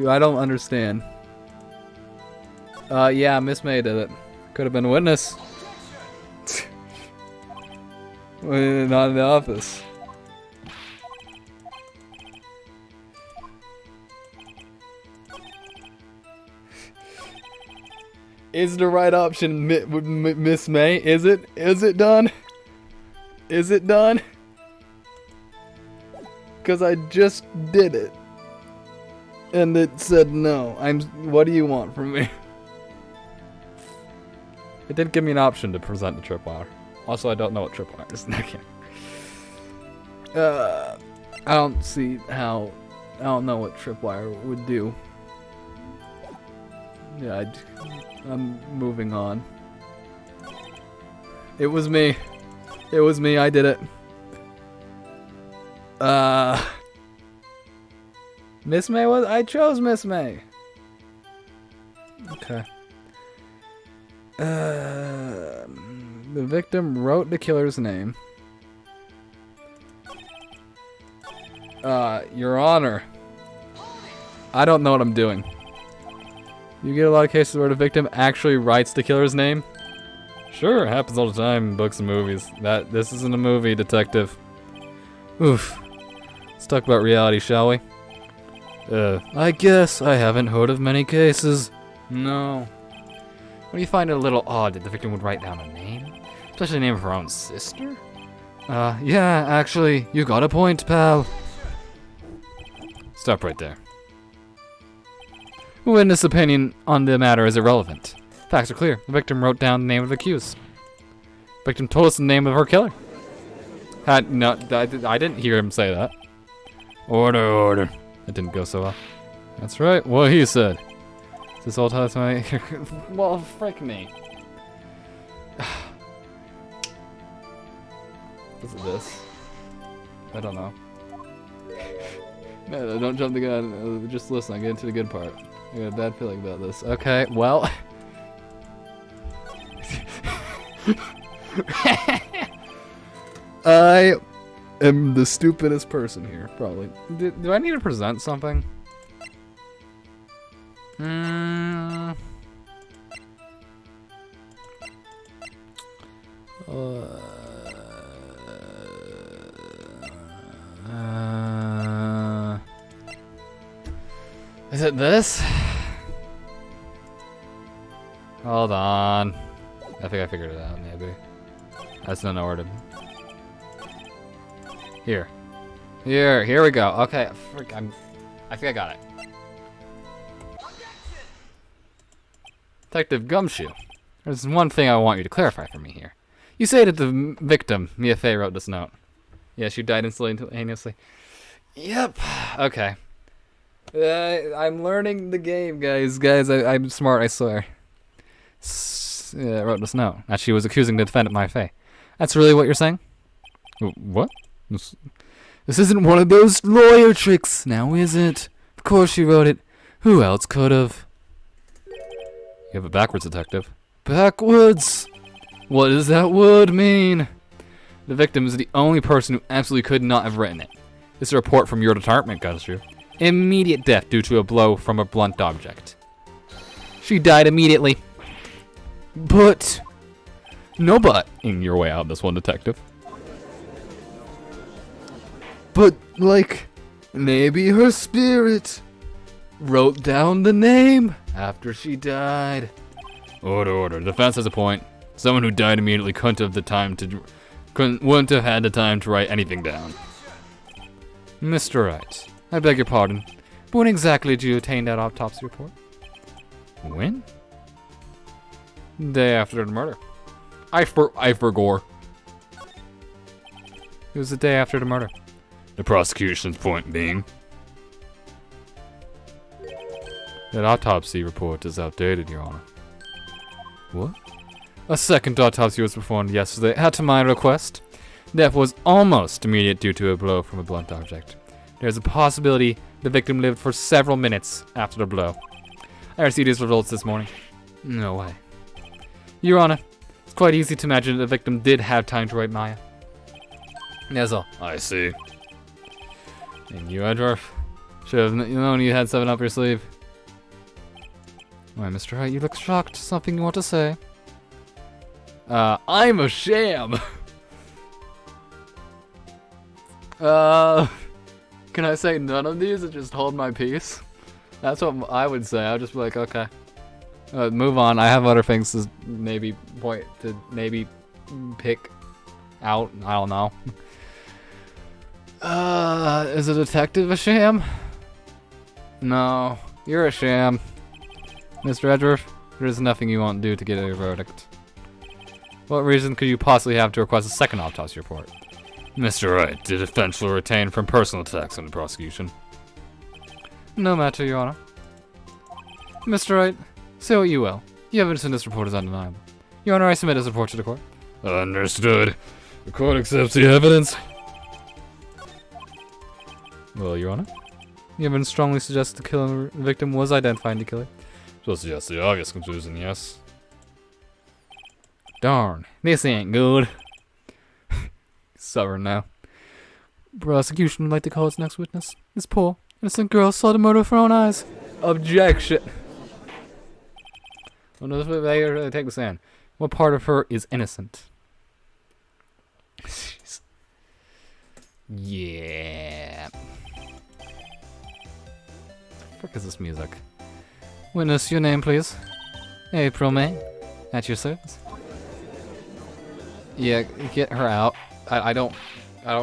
I don't understand. Yeah, Miss May did it. Could have been a witness. Not in the office. Is the right option Miss May? Is it? Is it done? Is it done? Because I just did it. And it said no. What do you want from me? It did give me an option to present the tripwire. Also, I don't know what tripwire is. I don't see how. I don't know what tripwire would do. Yeah, I'm moving on. It was me. It was me. I did it. Miss May was. I chose Miss May. Okay. The victim wrote the killer's name. Your Honor. I don't know what I'm doing. You get a lot of cases where the victim actually writes the killer's name? Sure, it happens all the time in books and movies. This isn't a movie, detective. Oof. Let's talk about reality, shall we? I guess I haven't heard of many cases. No. When you find it a little odd that the victim would write down a name? Especially the name of her own sister? Yeah, actually, you got a point, pal. Stop right there. Witness opinion on the matter is irrelevant. Facts are clear. The victim wrote down the name of the accused. Victim told us the name of her killer. No, I didn't hear him say that. Order, order. That didn't go so well. That's right, what he said. This all tells me. Well, frick me. Is it this? I don't know. No, don't jump the gun. Just listen, I get into the good part. I got a bad feeling about this. Okay, well. I am the stupidest person here, probably. Do I need to present something? Is it this? Hold on. I think I figured it out, maybe. I just don't know where to... Here. Here we go. Okay, I think I got it. Detective Gumshoe, there's one thing I want you to clarify for me here. You say that the victim, Mia Fey, wrote this note. Yeah, she died instantaneously. Yep. Okay. I'm learning the game, guys. I'm smart, I swear. Wrote this note that she was accusing the defendant, Mia Fey. That's really what you're saying? What? This isn't one of those lawyer tricks, now is it? Of course she wrote it. Who else could have? You have it backwards, detective. Backwards? What does that word mean? The victim is the only person who absolutely could not have written it. This is a report from your department, Gumshoe. Immediate death due to a blow from a blunt object. She died immediately. But... No but. In your way out, this one, detective. But, like, maybe her spirit wrote down the name after she died. Order. The defense has a point. Someone who died immediately wouldn't have had the time to write anything down. Mr. Wright, I beg your pardon, but when exactly did you obtain that autopsy report? When? Day after the murder. I forgot. It was the day after the murder. The prosecution's point being that autopsy report is outdated, Your Honor. What? A second autopsy was performed yesterday at my request. Death was almost immediate due to a blow from a blunt object. There's a possibility the victim lived for several minutes after the blow. I received these results this morning. No way. Your Honor, it's quite easy to imagine the victim did have time to write Maya. That's all. I see. And you, Edward, should have known you had 7 up your sleeve. Why, Mr. Wright, you look shocked. Something you want to say? I'm a sham. Can I say none of these and just hold my peace? That's what I would say. I would just be like, okay. Move on. I have other things to maybe pick out. I don't know. Is a detective a sham? No, you're a sham. Mr. Edgeworth, there is nothing you won't do to get a verdict. What reason could you possibly have to request a second autopsy report? Mr. Wright, the defense will retain from personal attacks on the prosecution. No matter, Your Honor. Mr. Wright, say what you will. The evidence in this report is undeniable. Your Honor, I submit this report to the court. Understood. The court accepts the evidence. Well, Your Honor, the evidence strongly suggests the victim was identified the killer. So suggests the obvious conclusion, yes. Darn, this ain't good. Stubborn now. Prosecution would like to call its next witness. This poor, innocent girl saw the murder with her own eyes. Objection. Well, no, take the stand. What part of her is innocent? Jeez. Yeah. What is this music? Witness, your name, please. April May. At your service. Yeah, get her out. I don't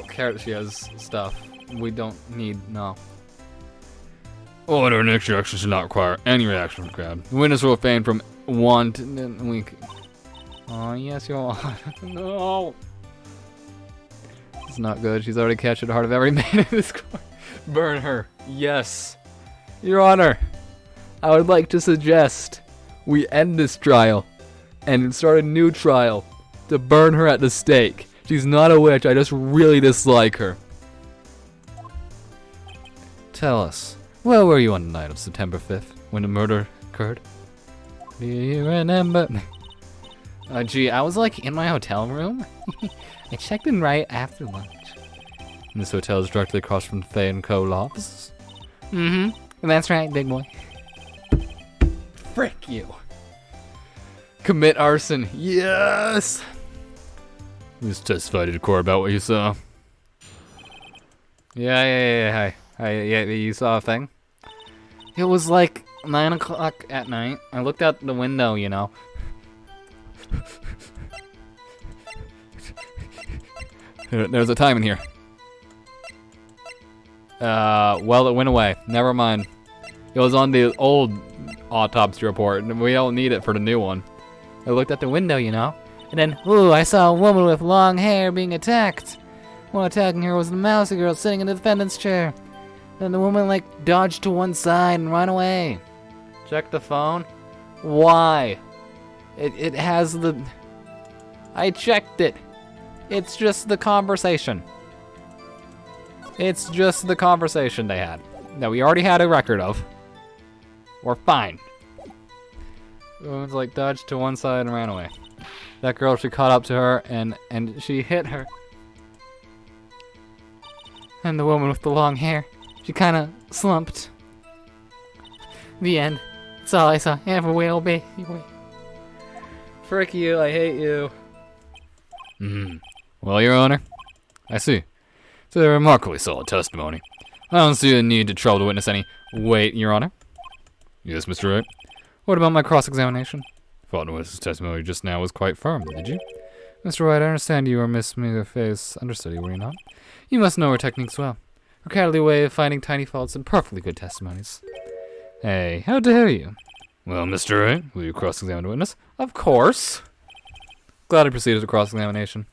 care that she has stuff. We don't need, no. Order and extraction should not require any reaction from the crowd. The witness will refrain from one to week. Oh, yes, Your Honor. No. It's not good. She's already captured the heart of every man in this court. Burn her. Yes. Your Honor, I would like to suggest we end this trial and start a new trial to burn her at the stake. She's not a witch, I just really dislike her. Tell us, where were you on the night of September 5th when the murder occurred? Do you remember? Gee, I was like in my hotel room. I checked in right after lunch. And this hotel is directly across from Fay & Co. law offices? Mm-hmm. That's right, big boy. Frick you. Commit arson. Yes! You just testified to the court about what you saw. Yeah. Hi. Yeah, you saw a thing? It was like 9 o'clock at night. I looked out the window, you know. There's a time in here. Well, it went away. Never mind. It was on the old autopsy report, and we don't need it for the new one. I looked out the window, you know, and then, ooh, I saw a woman with long hair being attacked. One attacking her was the mousy girl sitting in the defendant's chair. Then the woman, like, dodged to one side and ran away. Check the phone. Why? It has the... I checked it. It's just the conversation. It's just the conversation they had that we already had a record of. We're fine. The woman's like dodged to one side and ran away. That girl, she caught up to her and she hit her. And the woman with the long hair, she kind of slumped. The end. That's all I saw. Have a whale, baby. Frick you, I hate you. Well, Your Honor, I see. It's a remarkably solid testimony. I don't see a need to trouble the witness any. Wait, Your Honor. Yes, Mr. Wright. What about my cross-examination? Thought the witness's testimony just now was quite firm, did you? Mr. Wright, I understand you are Miss Face understudy, were you not? You must know her techniques well. Her cowardly way of finding tiny faults in perfectly good testimonies. Hey, how dare you? Well, Mr. Wright, will you cross-examine the witness? Of course. Glad I proceeded to cross-examination.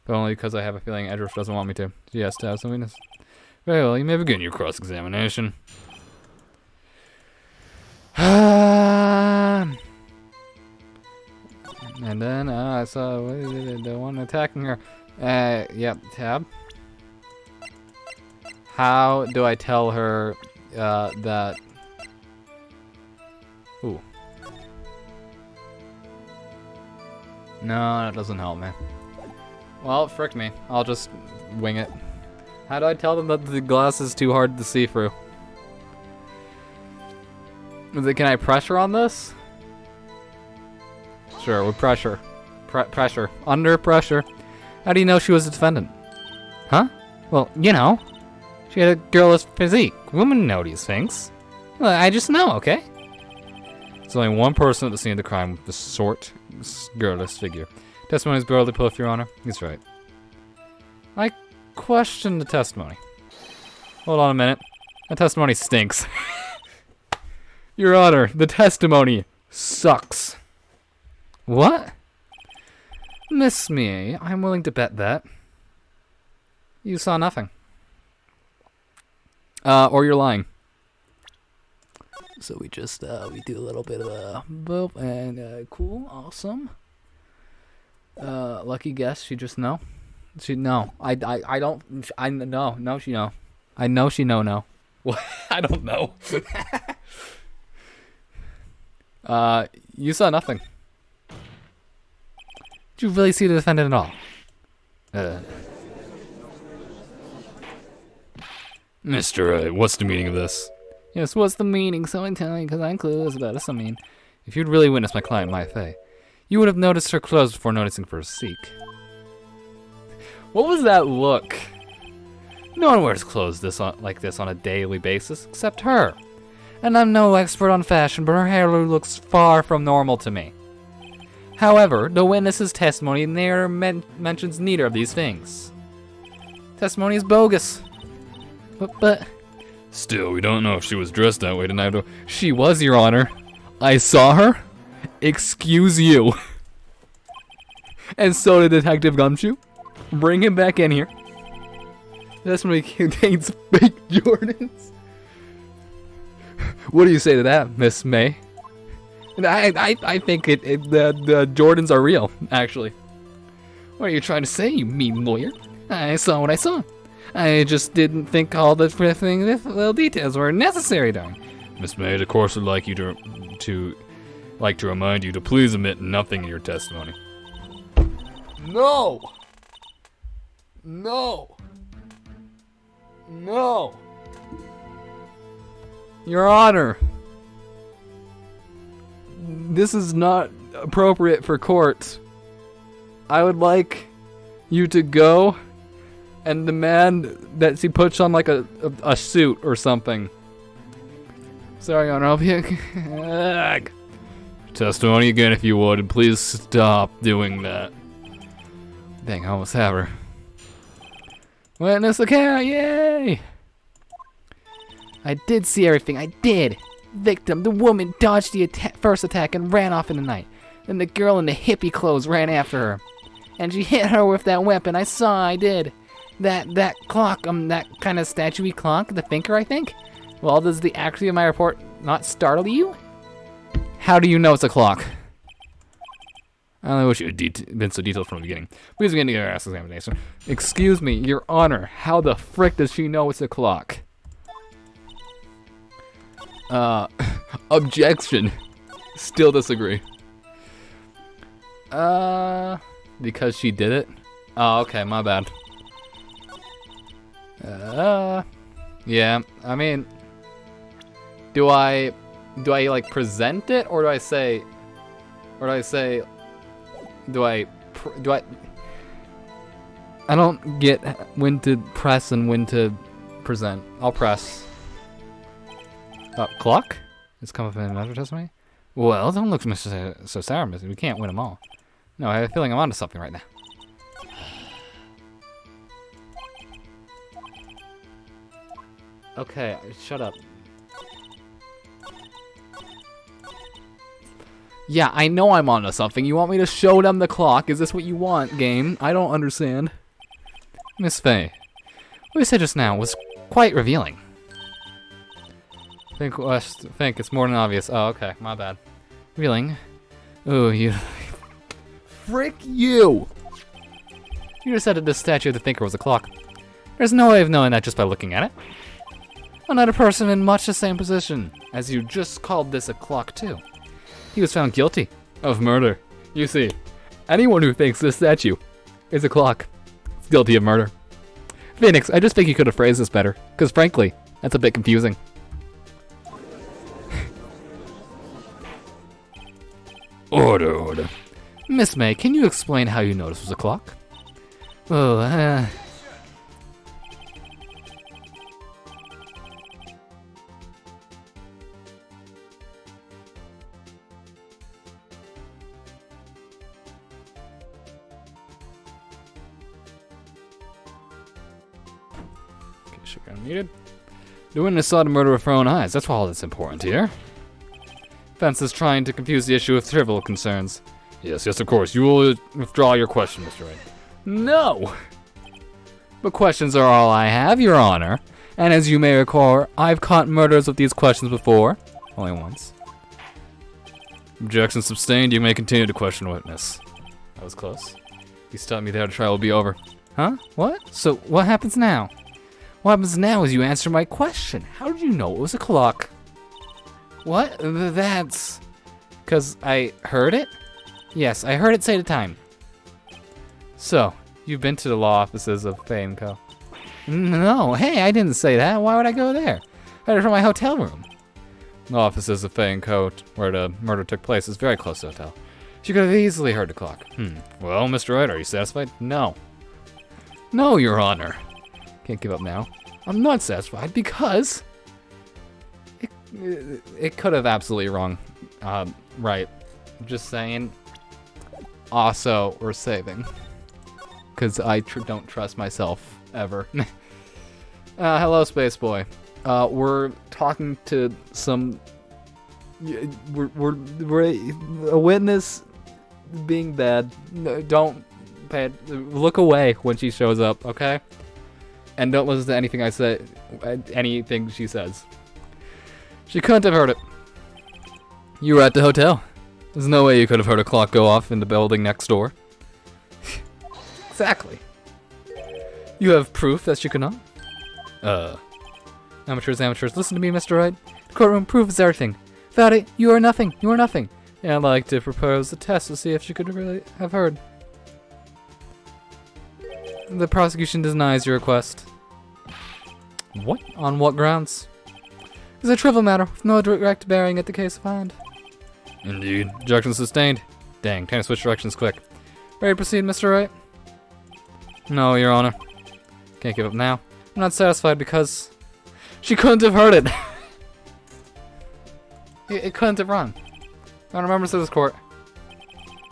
But only because I have a feeling Edgeworth doesn't want me to. She has to have some witness. Very well, you may begin your cross-examination. And then I saw the one attacking her. Yep, tab. How do I tell her that? Ooh. No, that doesn't help me. Well, frick me. I'll just wing it. How do I tell them that the glass is too hard to see through? Can I pressure on this? Sure, with pressure. Pressure. Under pressure. How do you know she was a defendant? Huh? Well, you know. She had a girlish physique. Women know these things. Well, I just know, okay? There's only one person at the scene of the crime with the short, girlish figure. Testimony is barely proof, Your Honor. He's right. I question the testimony. Hold on a minute. That testimony stinks. Your Honor, the testimony sucks. What? Miss me, I'm willing to bet that. You saw nothing. Or you're lying. So we just, we do a little bit of a boop and, cool, awesome. Lucky guess, she just know. She no. I don't. I no. She know. I know she no. What? I don't know. You saw nothing. Did you really see the defendant at all? Mr. Wright, what's the meaning of this? Yes, what's the meaning? So I'm telling you, because I'm clueless about this. I mean, if you'd really witnessed my client, my Faye, you would have noticed her clothes before noticing for a seek. What was that look? No one wears clothes like this on a daily basis, except her. And I'm no expert on fashion, but her hair looks far from normal to me. However, the witness's testimony never mentions neither of these things. Testimony is bogus. But... Still, we don't know if she was dressed that way tonight. She was, Your Honor. I saw her. Excuse you. And so did Detective Gumshoe. Bring him back in here. Testimony contains fake Jordans. What do you say to that, Miss May? I think the Jordans are real, actually. What are you trying to say, you mean lawyer? I saw what I saw. I just didn't think all the little details were necessary, darling. Miss May, the course would like you to remind you to please omit nothing in your testimony. No! No! No! Your Honor, this is not appropriate for court. I would like you to go And the man that she puts on like a suit or something. Sorry, Your Honor, I'll be testimony again if you would, and please stop doing that. Dang, I almost have her. Witness account, yay! I did see everything, I did! Victim, the woman dodged the first attack and ran off in the night. Then the girl in the hippie clothes ran after her. And she hit her with that weapon, I saw, I did. That clock, that kind of statuey clock, the thinker, I think? Well, does the accuracy of my report not startle you? How do you know it's a clock? I only wish you had been so detailed from the beginning. Please begin to get our ass examination. Excuse me, Your Honor, how the frick does she know it's a clock? Objection. Still disagree. Because she did it? Oh, okay, my bad. Yeah, I mean, do I like present it, or do I say, I don't get when to press and when to present. I'll press. Clock? It's come up in another testimony? Well, don't look so sour, Missy. We can't win them all. No, I have a feeling I'm onto something right now. Okay, shut up. Yeah, I know I'm onto something. You want me to show them the clock? Is this what you want, game? I don't understand. Miss Faye, what you said just now was quite revealing. Think it's more than obvious. Oh, okay, my bad. Revealing? Oh, you... Frick you! You just said that the statue of the thinker was a clock. There's no way of knowing that just by looking at it. Another person in much the same position, as you just called this a clock too. He was found guilty of murder. You see, anyone who thinks this statue is a clock is guilty of murder. Phoenix, I just think you could have phrased this better, because frankly, that's a bit confusing. Order. Miss May, can you explain how you noticed it was a clock? Oh, Okay, she got muted. The witness saw the murder with her own eyes. That's all that's important here. Fence is trying to confuse the issue with trivial concerns. Yes, of course. You will withdraw your question, Mr. Wright. No! But questions are all I have, Your Honor. And as you may recall, I've caught murders with these questions before. Only once. Objection sustained. You may continue to question witness. That was close. He's telling me the trial will be over. Huh? What? So what happens now? What happens now is you answer my question. How did you know it was a clock? What? That's... 'cause I heard it? Yes, I heard it say the time. So, you've been to the law offices of Faye & Co. No, hey, I didn't say that. Why would I go there? I heard it from my hotel room. The offices of Faye & Co. where the murder took place is very close to the hotel. She could have easily heard the clock. Well, Mr. Wright, are you satisfied? No. No, Your Honor. Can't give up now. I'm not satisfied because... It could have absolutely wrong. Right. Just saying. Also, we're saving. Because I don't trust myself, ever. Hello, Space Boy. We're talking to some... We're a witness being bad. No, don't pay it. Look away when she shows up, okay? And don't listen to anything I say, anything she says. She couldn't have heard it. You were at the hotel. There's no way you could have heard a clock go off in the building next door. Exactly. You have proof that she could not? Amateurs, listen to me, Mr. Wright. The courtroom proof is everything. Without it, you are nothing. You are nothing. And I'd like to propose a test to see if she could really have heard. The prosecution denies your request. What? On what grounds? It's a trivial matter with no direct bearing at the case of hand. Indeed. Objection sustained. Dang, time to switch directions quick. Ready to proceed, Mr. Wright? No, Your Honor. Can't give up now. I'm not satisfied because she couldn't have heard it. It couldn't have rung. I don't remember this court.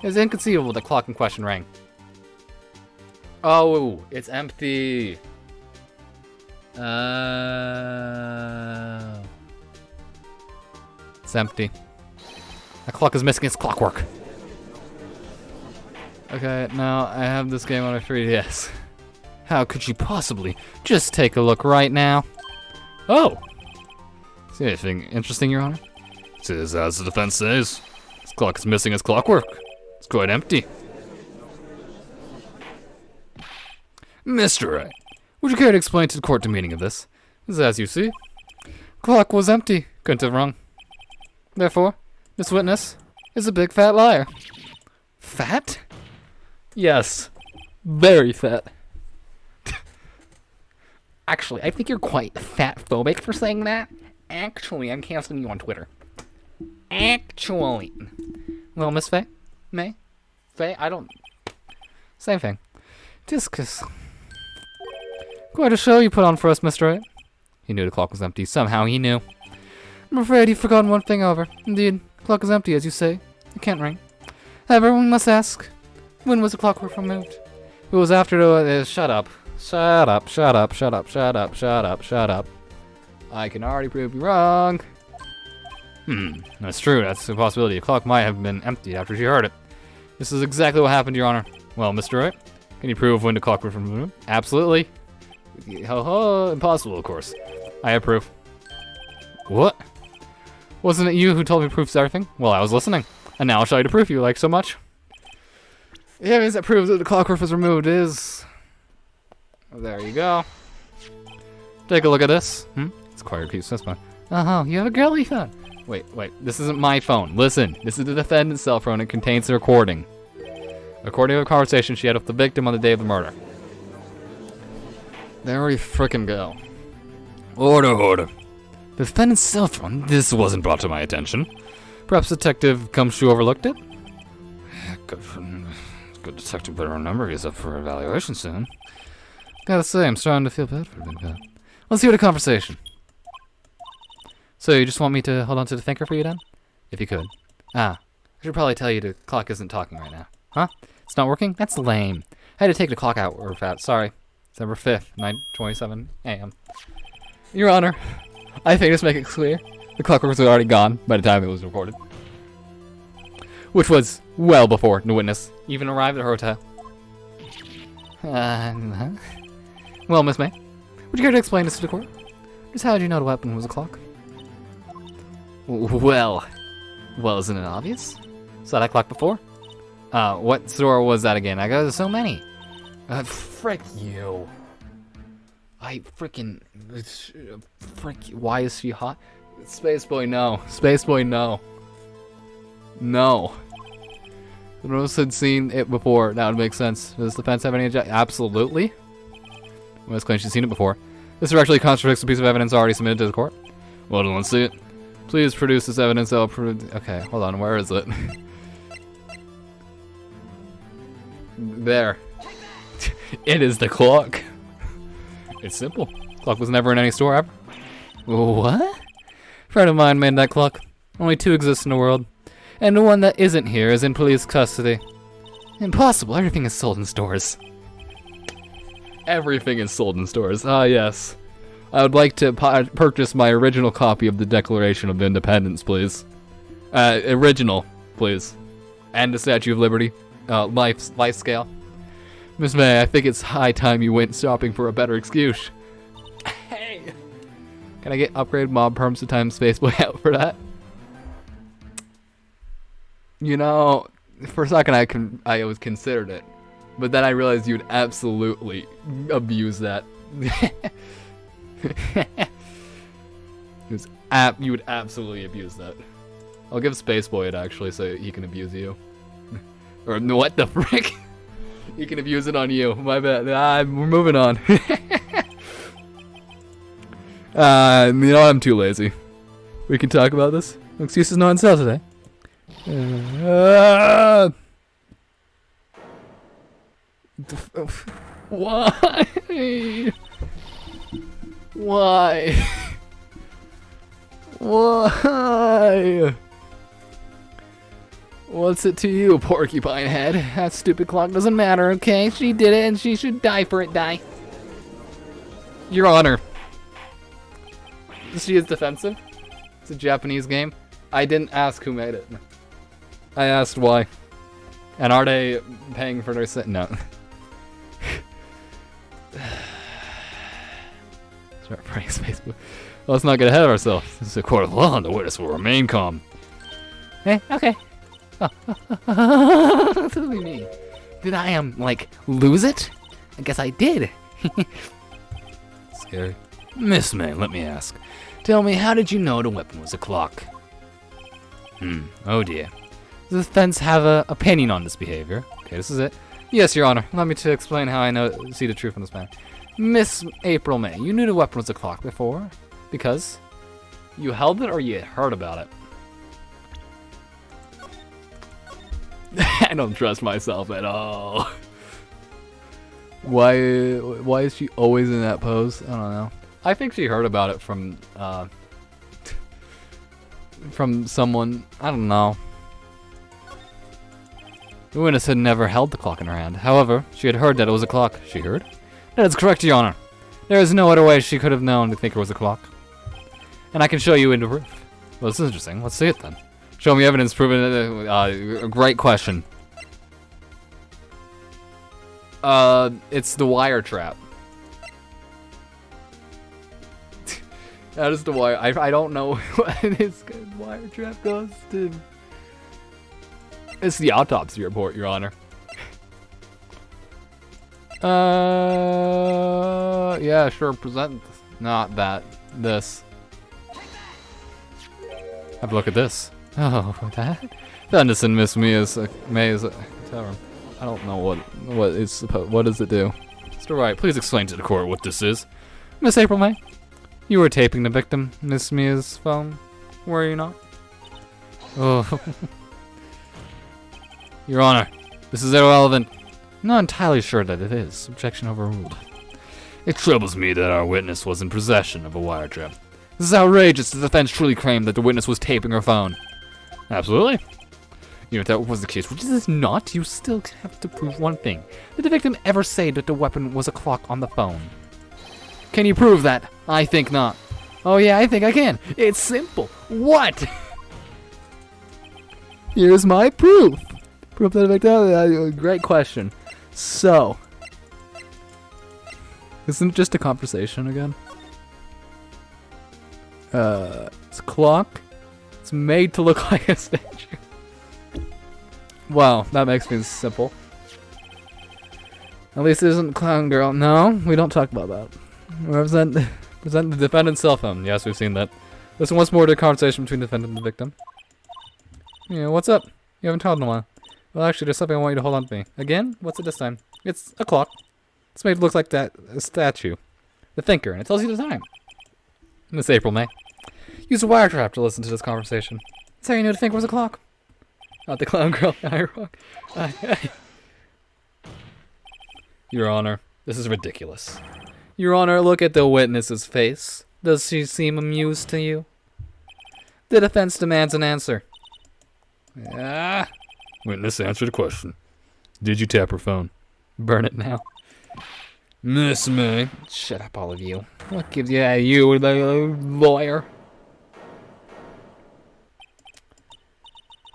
It was inconceivable the clock in question rang. Oh, it's empty. It's empty. The clock is missing its clockwork. Okay, now I have this game on my 3DS. How could she possibly? Just take a look right now. Oh! See anything interesting, Your Honor? It is as the defense says. This clock is missing its clockwork. It's quite empty. Mr. Wright, would you care to explain to the court the meaning of this? As you see, clock was empty. Couldn't have rung. Therefore, this witness is a big fat liar. Fat? Yes. Very fat. Actually, I think you're quite fat-phobic for saying that. Actually, I'm canceling you on Twitter. Actually. Well, Miss Faye? May? Faye? I don't... Same thing. Discus. Quite a show you put on for us, Mr. Wright. He knew the clock was empty. Somehow he knew. I'm afraid you've forgotten one thing, however. Indeed, the clock is empty, as you say. It can't ring. However, we must ask, when was the clockwork removed? It was after the... shut up. Shut up, shut up, shut up, shut up, shut up, shut up. I can already prove you wrong. That's true. That's a possibility. The clock might have been empty after she heard it. This is exactly what happened, Your Honor. Well, Mr. Wright, can you prove when the clock was removed? Absolutely. Ho ho, impossible, of course. I have proof. What? Wasn't it you who told me proofs everything? Well, I was listening. And now I'll show you the proof you like so much. The evidence that proves that the clockwork was removed is... There you go. Take a look at this. It's quite a piece. That's fine. Oh, you have a girly phone. Wait. This isn't my phone. Listen, this is the defendant's cell phone. It contains a recording. According to a conversation she had with the victim on the day of the murder. There we frickin' go. Order. The defendant's cell phone? This wasn't brought to my attention. Perhaps Detective Gumshoe overlooked it? Good detective better remember he's up for evaluation soon. Gotta say, I'm starting to feel bad for him. Let's hear the conversation. So you just want me to hold on to the thinker for you then? If you could. I should probably tell you the clock isn't talking right now. Huh? It's not working? That's lame. I had to take the clock out or fat. Sorry. December 5th, 9:27 a.m. Your Honor, I think this makes it clear. The clockwork was already gone by the time it was recorded. Which was well before the witness even arrived at her hotel. Well, Miss May, would you care to explain this to the court? Just how did you know the weapon was a clock? Well, isn't it obvious? Saw that clock before? What store was that again? I got so many. Frick you. Why is she hot? Spaceboy, no. Spaceboy, no. No. If Rose had seen it before, that would make sense. Does the defense have any objection? Absolutely. Rose claims she's seen it before. This actually contradicts a piece of evidence already submitted to the court. Well, let's see it. Please produce this evidence. I'll prove. Okay, hold on. Where is it? There. It is the clock. It's simple. Clock was never in any store ever. What? A friend of mine made that clock. Only two exist in the world. And the one that isn't here is in police custody. Impossible. Everything is sold in stores. Everything is sold in stores. Ah, yes. I would like to purchase my original copy of the Declaration of Independence, please. Original, please. And the Statue of Liberty. Life scale. Miss May, I think it's high time you went shopping for a better excuse. Hey! Can I get upgraded mob perms to time Spaceboy out for that? You know, for a second I always considered it. But then I realized you'd absolutely abuse that. You would absolutely abuse that. I'll give Spaceboy it actually so he can abuse you. Or what the frick? He can abuse it on you. My bad. We're moving on. I'm too lazy. We can talk about this. Excuse is not on sale today. Why? Why? Why? What's it to you, porcupine head? That stupid clock doesn't matter, okay? She did it and she should die for it, die. Your Honor. She is defensive. It's a Japanese game. I didn't ask who made it. I asked why. And are they paying for their sit? No. Start praying Facebook. Let's not get ahead of ourselves. This is a court of law and the witness will remain calm. Okay. Silly me. Did I like lose it? I guess I did. Scary. Miss May, let me ask. Tell me, how did you know the weapon was a clock? Oh dear. Does the defense have an opinion on this behavior? Okay, this is it. Yes, Your Honor. Allow me to explain how I see the truth in this matter. Miss April May, you knew the weapon was a clock before? Because you held it or you heard about it? I don't trust myself at all. Why is she always in that pose? I don't know. I think she heard about it from someone. I don't know. The witness had never held the clock in her hand. However, she had heard that it was a clock. She heard? That is correct, Your Honor. There is no other way she could have known to think it was a clock. And I can show you into proof. Well, this is interesting. Let's see it then. Show me evidence proving it. A great question. It's the wire trap. That is the wire. I don't know what this wire trap goes to. It's the autopsy report, Your Honor. Yeah, sure. Present. Not that. This. Have a look at this. Oh, that? Anderson, Miss May's tavern. I don't know what it's supposed. What does it do? Mr. Wright, please explain to the court what this is. Miss April May, you were taping the victim, Miss Mia's phone, were you not? Oh. Your Honor, this is irrelevant. I'm not entirely sure that it is. Objection overruled. It troubles me that our witness was in possession of a wire trap. This is outrageous. The defense truly claimed that the witness was taping her phone. Absolutely. Even if that was the case, which is not, you still have to prove one thing. Did the victim ever say that the weapon was a clock on the phone? Can you prove that? I think not. Oh yeah, I think I can. It's simple. What? Here's my proof. Proof that the victim... great question. So... Isn't it just a conversation again? It's a clock. It's made to look like a statue. Wow, that makes me simple. At least it isn't Clown Girl. No, we don't talk about that. Present the defendant's cell phone. Yes, we've seen that. Listen once more to the conversation between the defendant and the victim. Yeah, what's up? You haven't talked in a while. Well, actually, there's something I want you to hold on to me. Again? What's it this time? It's a clock. It's made to look like that a statue. The thinker, and it tells you the time. Miss April May. Use a wire trap to listen to this conversation. That's how you know the thinker was a clock. Not the Clown Girl. Your Honor, this is ridiculous. Your Honor, look at the witness's face. Does she seem amused to you? The defense demands an answer. Yeah. Witness, answer the question. Did you tap her phone? Burn it now. Miss May. Shut up, all of you. What gives you, you, the lawyer?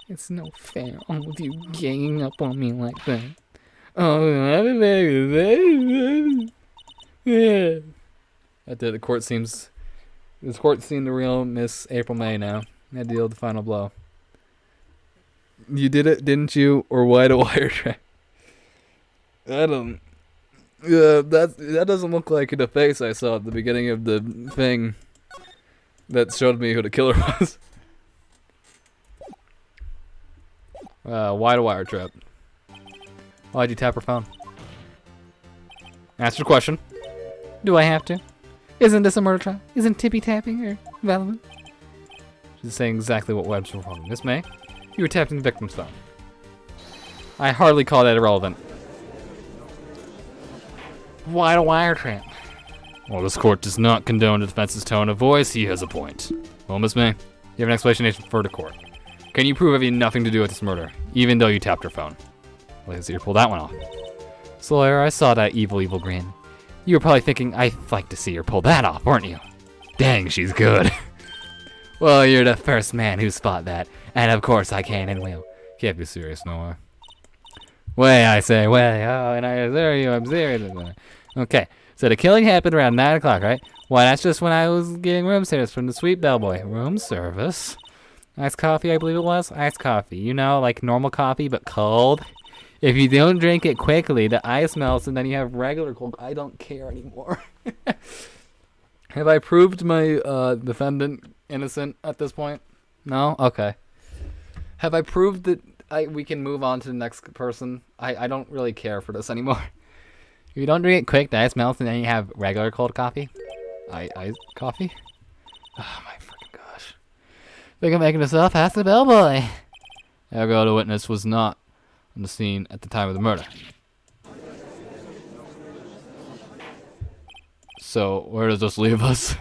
It's no fair with you ganging up on me like that. Oh, yeah. That did. The court seems. This court seen the real Miss April May now. That deal the final blow. You did it, didn't you? Or why the wire trap? I don't. That doesn't look like the face I saw at the beginning of the thing that showed me who the killer was. Why the wire trap? Why'd you tap her phone? Answer the question. Do I have to? Isn't this a murder trial? Isn't tippy tapping relevant? She's saying exactly what Webb's wrong. Miss May, you were tapping the victim's phone. I hardly call that irrelevant. Why the wiretap? Well, this court does not condone the defense's tone of voice. He has a point. Well, Miss May, you have an explanation for the court. Can you prove having nothing to do with this murder, even though you tapped her phone? Let's see her pull that one off. Sawyer, I saw that evil grin. You were probably thinking, I'd like to see her pull that off, weren't you? Dang, she's good. Well, you're the first man who spot that, and of course I can and will. Can't be serious, no way. Way, I say, way. Oh, and I assure you, I'm serious. Okay, so the killing happened around 9 o'clock, right? Why, that's just when I was getting room service from the sweet bellboy. Room service? Iced coffee, I believe it was? Iced coffee. You know, like normal coffee, but cold? If you don't drink it quickly, the ice melts, and then you have regular cold. I don't care anymore. Have I proved my defendant innocent at this point? No? Okay. Have I proved that we can move on to the next person? I don't really care for this anymore. If you don't drink it quick, the ice melts, and then you have regular cold coffee? Iced coffee? Oh my freaking gosh. Think I'm making this up? Ask the bellboy. Ergo, the witness was not on the scene at the time of the murder. So, where does this leave us?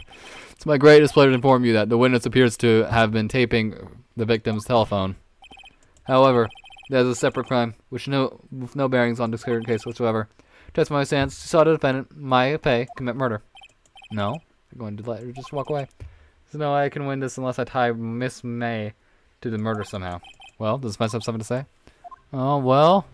It's my greatest pleasure to inform you that the witness appears to have been taping the victim's telephone. However, that is a separate crime, with no bearings on this current case whatsoever. Testimony stands, she saw the defendant, Maya Pei, commit murder. No, I'm going to let her just walk away. There's no way I can win this unless I tie Miss May to the murder somehow. Well, does the defense have something to say? Oh, well.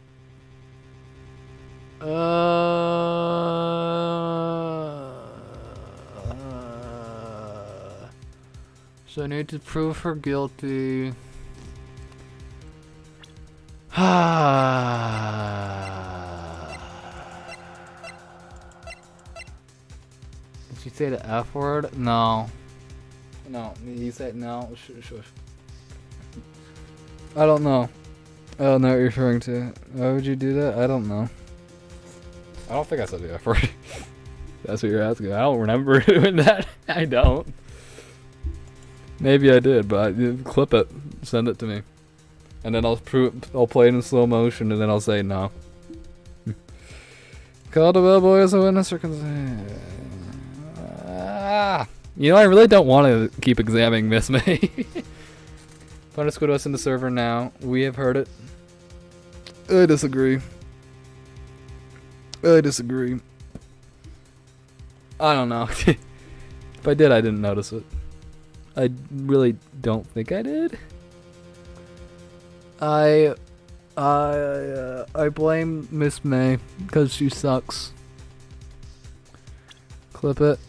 So I need to prove her guilty. Did she say the F word? No. No. You said no. Shush. I don't know. I don't know what you're referring to. Why would you do that? I don't know. I don't think I said the F word. That's what you're asking. I don't remember doing that. I don't. Maybe I did, but clip it. Send it to me. And then I'll play it in slow motion, and then I'll say no. Call the bellboy as a witness or you know, I really don't want to keep examining Miss May. Find a Squid-West in the server now. We have heard it. I disagree. I don't know. If I did, I didn't notice it. I really don't think I did. I blame Miss May because she sucks. Clip it.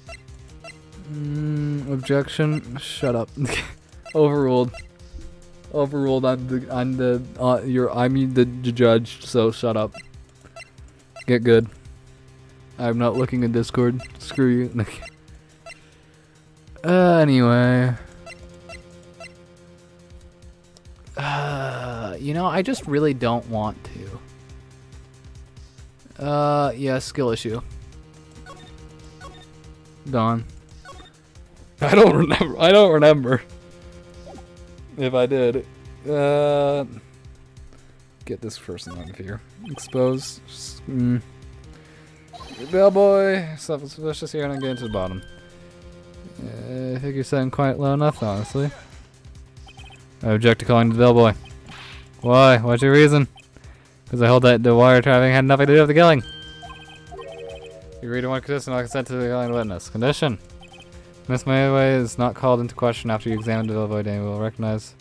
Objection. Shut up. Overruled. I'm the judge, so shut up. Get good. I'm not looking at Discord. Screw you. Anyway. You know, I just really don't want to. Yeah, skill issue. Done. I don't remember. If I did. Get this person out of here. Expose. Bellboy. Self-suspicious here, and I'm getting to the bottom. I think you're setting quite low enough, honestly. I object to calling the bellboy. Why? What's your reason? Because I hold that the wiretapping had nothing to do with the killing. You agree to one condition, I'll consent to the killing witness. Condition. Miss Mayway is not called into question after you examine the bellboy, and will recognize.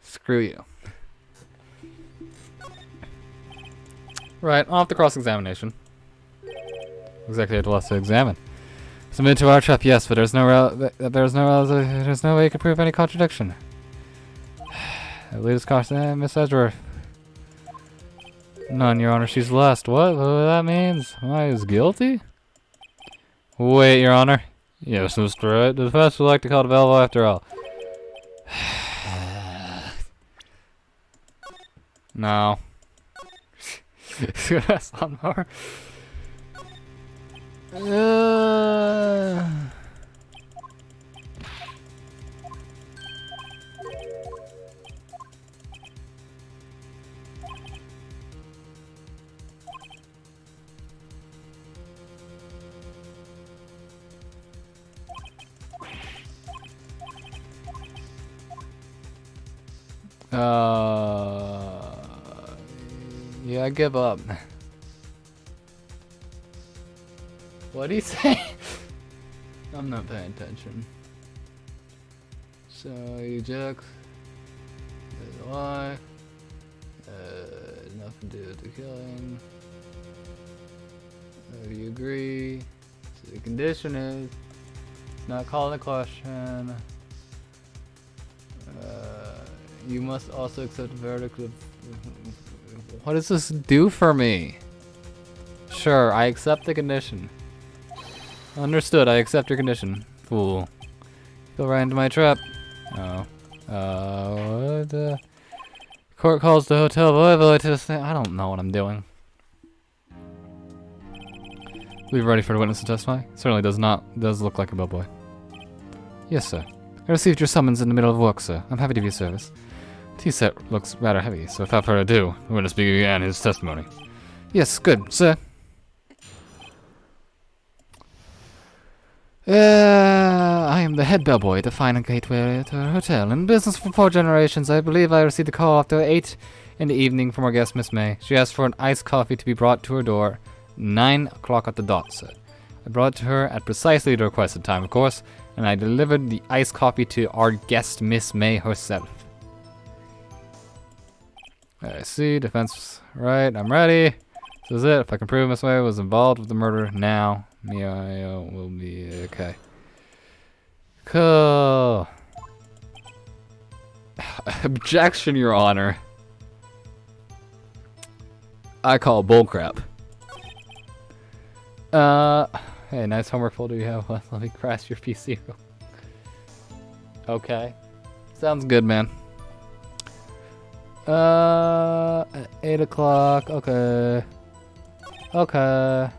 Screw you. Right, off the cross-examination. Exactly what to examine. Submit to our trap, yes, but there's no way you can prove any contradiction. Latest caution, Miss Edgeworth. None, Your Honor. She's lost. What that means? I is guilty? Wait, Your Honor. Yes, Mr. Wright. The defense would like to call the bellboy after all. No. That's on more. Yeah, I give up. What'd he say? I'm not paying attention. So, you jacks. Why? Nothing to do with the killing. Do you agree? So the condition is not calling a question. You must also accept the verdict of... What does this do for me? Sure, I accept the condition. Understood, I accept your condition. Fool. Go right into my trap. Oh. What the... Court calls the hotel boy to the stand. I don't know what I'm doing. We ready for the witness to testify? Certainly does look like a bellboy. Yes, sir. I received your summons in the middle of work, sir. I'm happy to be of service. Tea set looks rather heavy, so without further ado, the witness began his testimony. Yes, good, sir. I am the head bellboy at the fine gateway to a hotel. In business for 4 generations, I believe I received a call after 8 in the evening from our guest, Miss May. She asked for an iced coffee to be brought to her door 9 o'clock at the dot, sir. I brought it to her at precisely the requested time, of course, and I delivered the iced coffee to our guest, Miss May herself. I see, defense, right, I'm ready. This is it. If I can prove Miss May was involved with the murder now, Mio will be okay. Cool. Objection, Your Honor. I call bullcrap. Hey, nice homework folder you have. Let me crash your PC. Okay. Sounds good, man. At 8 o'clock. Okay. Okay.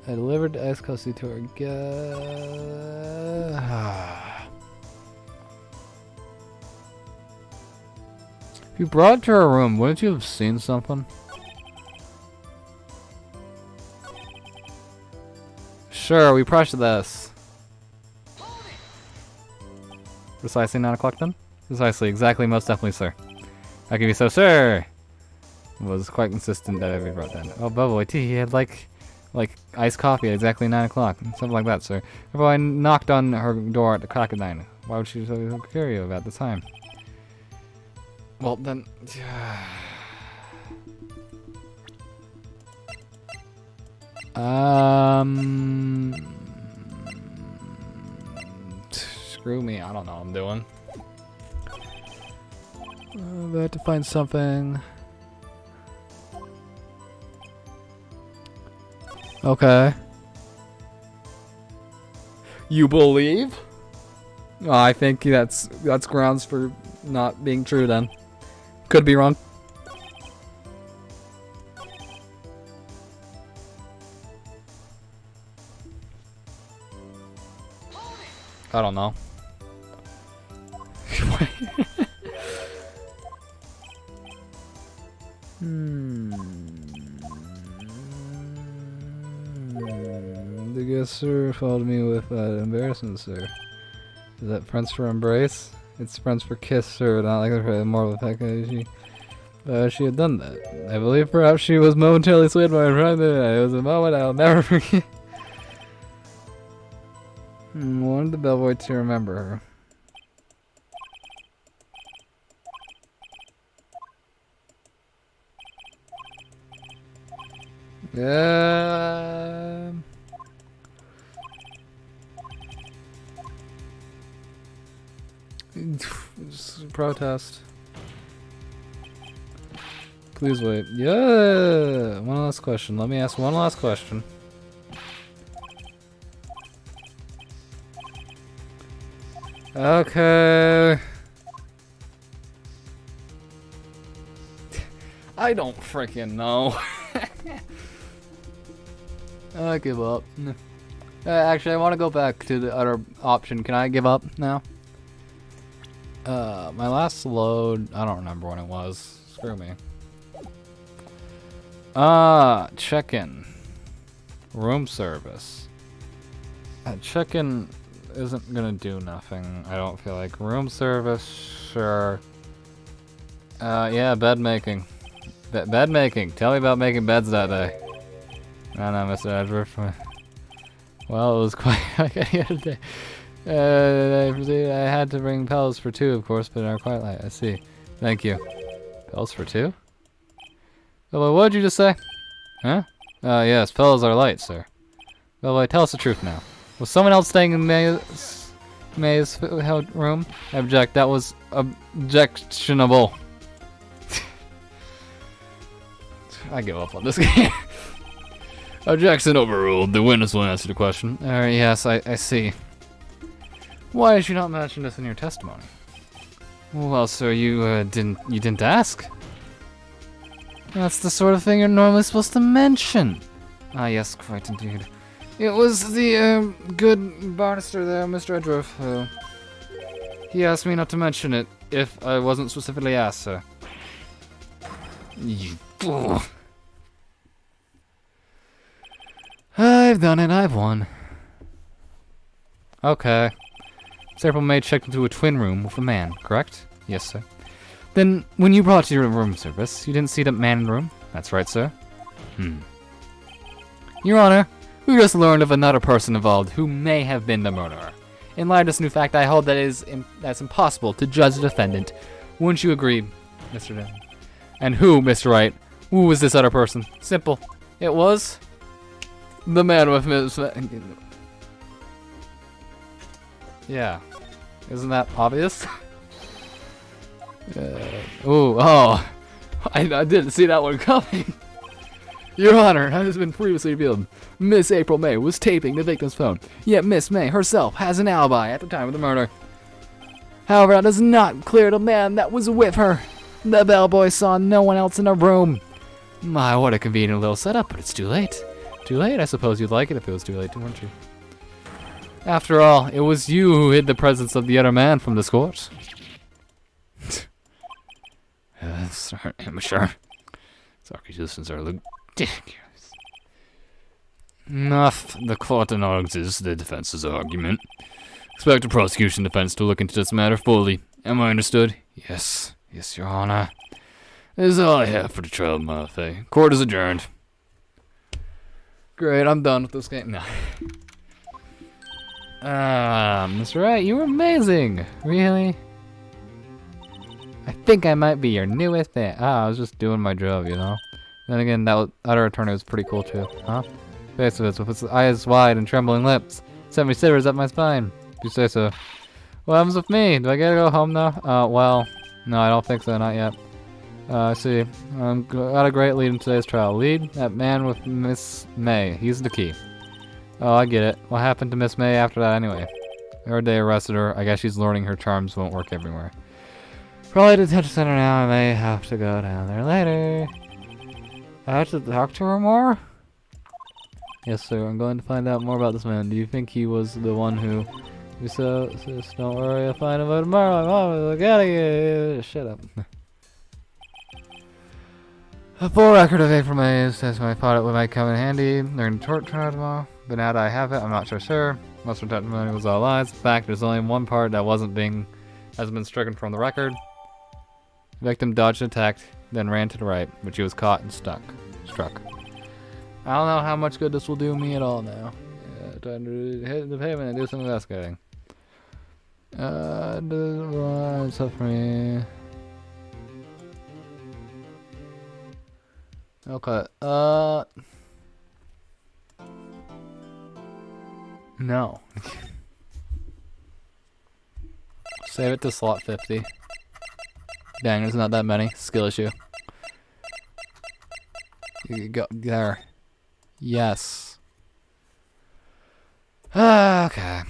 I delivered the iced coffee to her guest. If you brought it to her room, wouldn't you have seen something? Sure, we pressed this. Precisely 9 o'clock then? Precisely, exactly, most definitely, sir. How can you be so, sir? It was quite consistent that every brought that. Oh, Bellboy T, he had like iced coffee at exactly 9 o'clock. Something like that, sir. Before I knocked on her door at the crack of 9. Why would she be so curious about the time? Well, then... Screw me, I don't know what I'm doing. I have to find something. Okay. You believe? Oh, I think that's grounds for not being true then. Could be wrong. I don't know. The guest sir followed me with embarrassment, sir. Is that French for embrace? It's French for kiss, sir, not like the more of a package. She had done that. I believe perhaps she was momentarily swayed by her pride. It was a moment I'll never forget. Wanted the bellboy to remember her. Yeah. Protest. Please wait. Yeah. One last question. Let me ask one last question. Okay. I don't freaking know. I give up. Actually, I want to go back to the other option. Can I give up now? My last load, I don't remember when it was. Screw me. Check-in. Room service. Check-in isn't gonna do nothing, I don't feel like. Room service, sure. Yeah, bed making. Bed making. Tell me about making beds that day. No, Mr. Edgeworth. Well, it was quite like any other day. I had to bring pillows for 2, of course, but are quite light. I see. Thank you. Pillows for 2? Well, what did you just say? Huh? Yes, pillows are light, sir. Well, tell us the truth now. Was someone else staying in May's room? I object. That was objectionable. I give up on this game. Objection overruled. The witness will answer the question. Yes, I see. Why did you not mention this in your testimony? Well, sir, you didn't ask? That's the sort of thing you're normally supposed to mention. Ah, yes, quite indeed. It was the good barrister there, Mr. Edgeworth, who... He asked me not to mention it if I wasn't specifically asked, sir. You fool. I've done it, I've won. Okay. April May checked into a twin room with a man, correct? Yes, sir. Then, when you brought to your room service, you didn't see that man in the room? That's right, sir. Your Honor, we just learned of another person involved who may have been the murderer. In light of this new fact, I hold that that's impossible to judge the defendant. Wouldn't you agree, Mr. Denton? And who, Mr. Wright? Who was this other person? Simple. It was... the man with Ms. Yeah. Isn't that obvious? I didn't see that one coming. Your Honor, as has been previously revealed, Miss April May was taping the victim's phone, yet Miss May herself has an alibi at the time of the murder. However, that does not clear the man that was with her. The bellboy saw no one else in the room. My, what a convenient little setup, but it's too late. Too late? I suppose you'd like it if it was too late, wouldn't you? After all, it was you who hid the presence of the other man from the court. Sorry, amateur. These accusations are ridiculous. Enough. The court acknowledges the defense's argument. Expect the prosecution defense to look into this matter fully. Am I understood? Yes. Yes, Your Honor. This is all I have for the trial of Malafay. Court is adjourned. Great, I'm done with this game now. Mr. Wright, you were amazing! Really? I think I might be your newest fan. I was just doing my job, you know? Then again, that other attorney was pretty cool too, huh? Face of it, with its eyes wide and trembling lips, sent me shivers up my spine. If you say so. What happens with me? Do I get to go home now? Well, no, I don't think so, not yet. I see. Got a great lead in today's trial. Lead? That man with Miss May. He's the key. Oh, I get it. What happened to Miss May after that anyway? They arrested her. I guess she's learning her charms won't work everywhere. Probably the detention center now. I may have to go down there later. I have to talk to her more? Yes, sir. I'm going to find out more about this man. Do you think he was the one who... Just don't worry. I'll find him out tomorrow. I'm always like, out of here. Shut up. A full record of April May says I thought it might come in handy during the tort trial tomorrow. But now that I have it, I'm not sure. Most of the testimony was all lies. In fact, there's only one part that hasn't been stricken from the record. The victim dodged and attacked, then ran to the right, but she was caught and struck. I don't know how much good this will do me at all now. Time to hit the pavement and do some investigating. It's up for me. Okay, no. Save it to slot 50. Dang, there's not that many. Skill issue. You go there. Yes. Okay.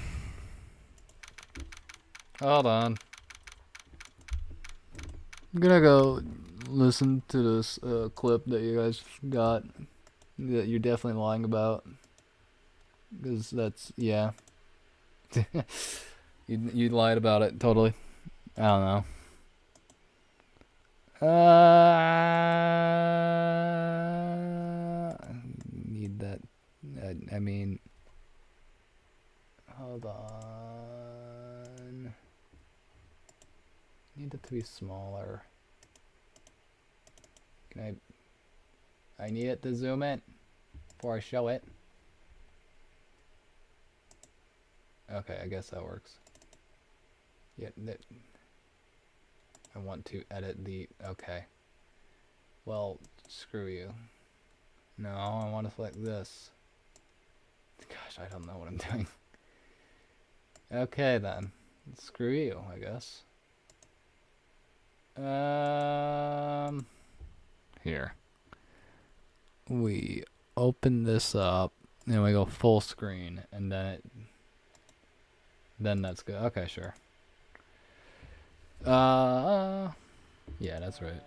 Hold on. I'm gonna go listen to this clip that you guys got that you're definitely lying about. Because that's, yeah. you lied about it, totally. I don't know. Need that. I mean, hold on. Need it to be smaller. Can I need it to zoom in before I show it. Okay, I guess that works. Yeah, I want to edit the, okay. Well, screw you. No, I want to select this. Gosh, I don't know what I'm doing. Okay then. Screw you, I guess. Here. We open this up, and we go full screen, and then that's good. Okay, sure. Yeah, that's right.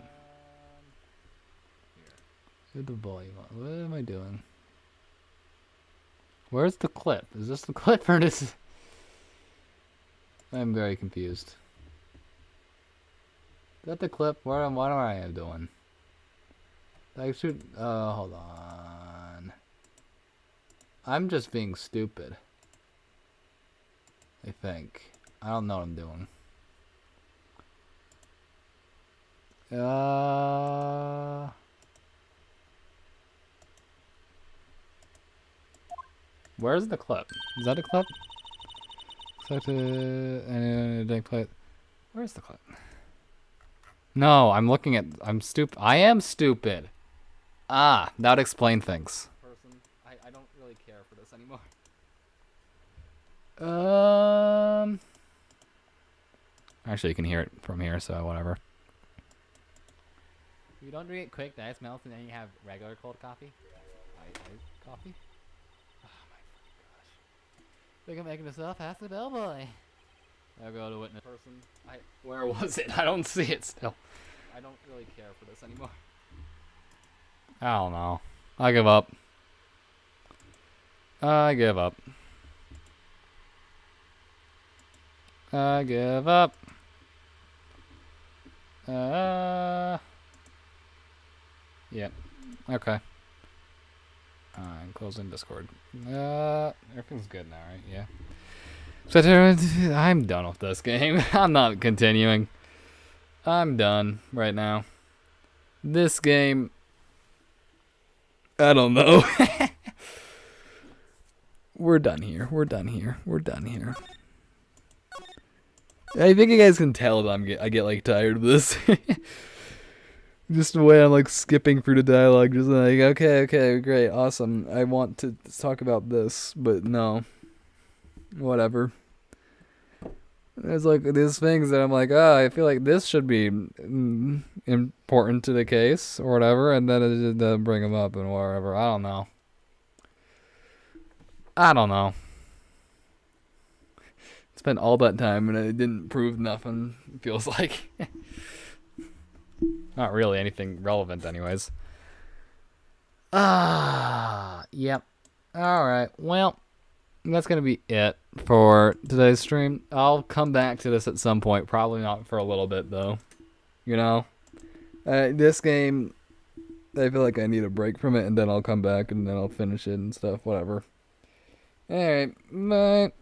Hit the volume on. What am I doing? Where's the clip? Is this the clip or this is... I'm very confused. Is that the clip? What am I doing? I should... hold on. I'm just being stupid. I think. I don't know what I'm doing. Where's the clip? Is that a clip? Where's the clip? No, I'm looking at... I'm stupid. I am stupid. Ah, that would explain things. I don't really care for this anymore. Actually, you can hear it from here, so whatever. You don't drink it quick, nice melts, and then you have regular cold coffee? Iced coffee? Oh my gosh. Think I'm making this up? Ask the bellboy. I'll go to witness person. Where was it? I don't see it still. I don't really care for this anymore. I don't know. I give up. I give up. I give up. Yep. Okay. I'm closing Discord. Everything's good now, right? Yeah. So I'm done with this game. I'm not continuing. I'm done right now. This game, I don't know. We're done here. We're done here. We're done here. I think you guys can tell that I get like tired of this. Just the way I'm like skipping through the dialogue, just like, okay, great, awesome. I want to talk about this, but no. Whatever. There's like these things that I'm like, I feel like this should be important to the case or whatever, and then it just bring them up and whatever. I don't know. Spent all that time and it didn't prove nothing, it feels like. Not really anything relevant anyways. Yep. Alright, well, that's going to be it for today's stream. I'll come back to this at some point, probably not for a little bit though. You know? This game, I feel like I need a break from it, and then I'll come back and then I'll finish it and stuff, whatever. Alright, bye.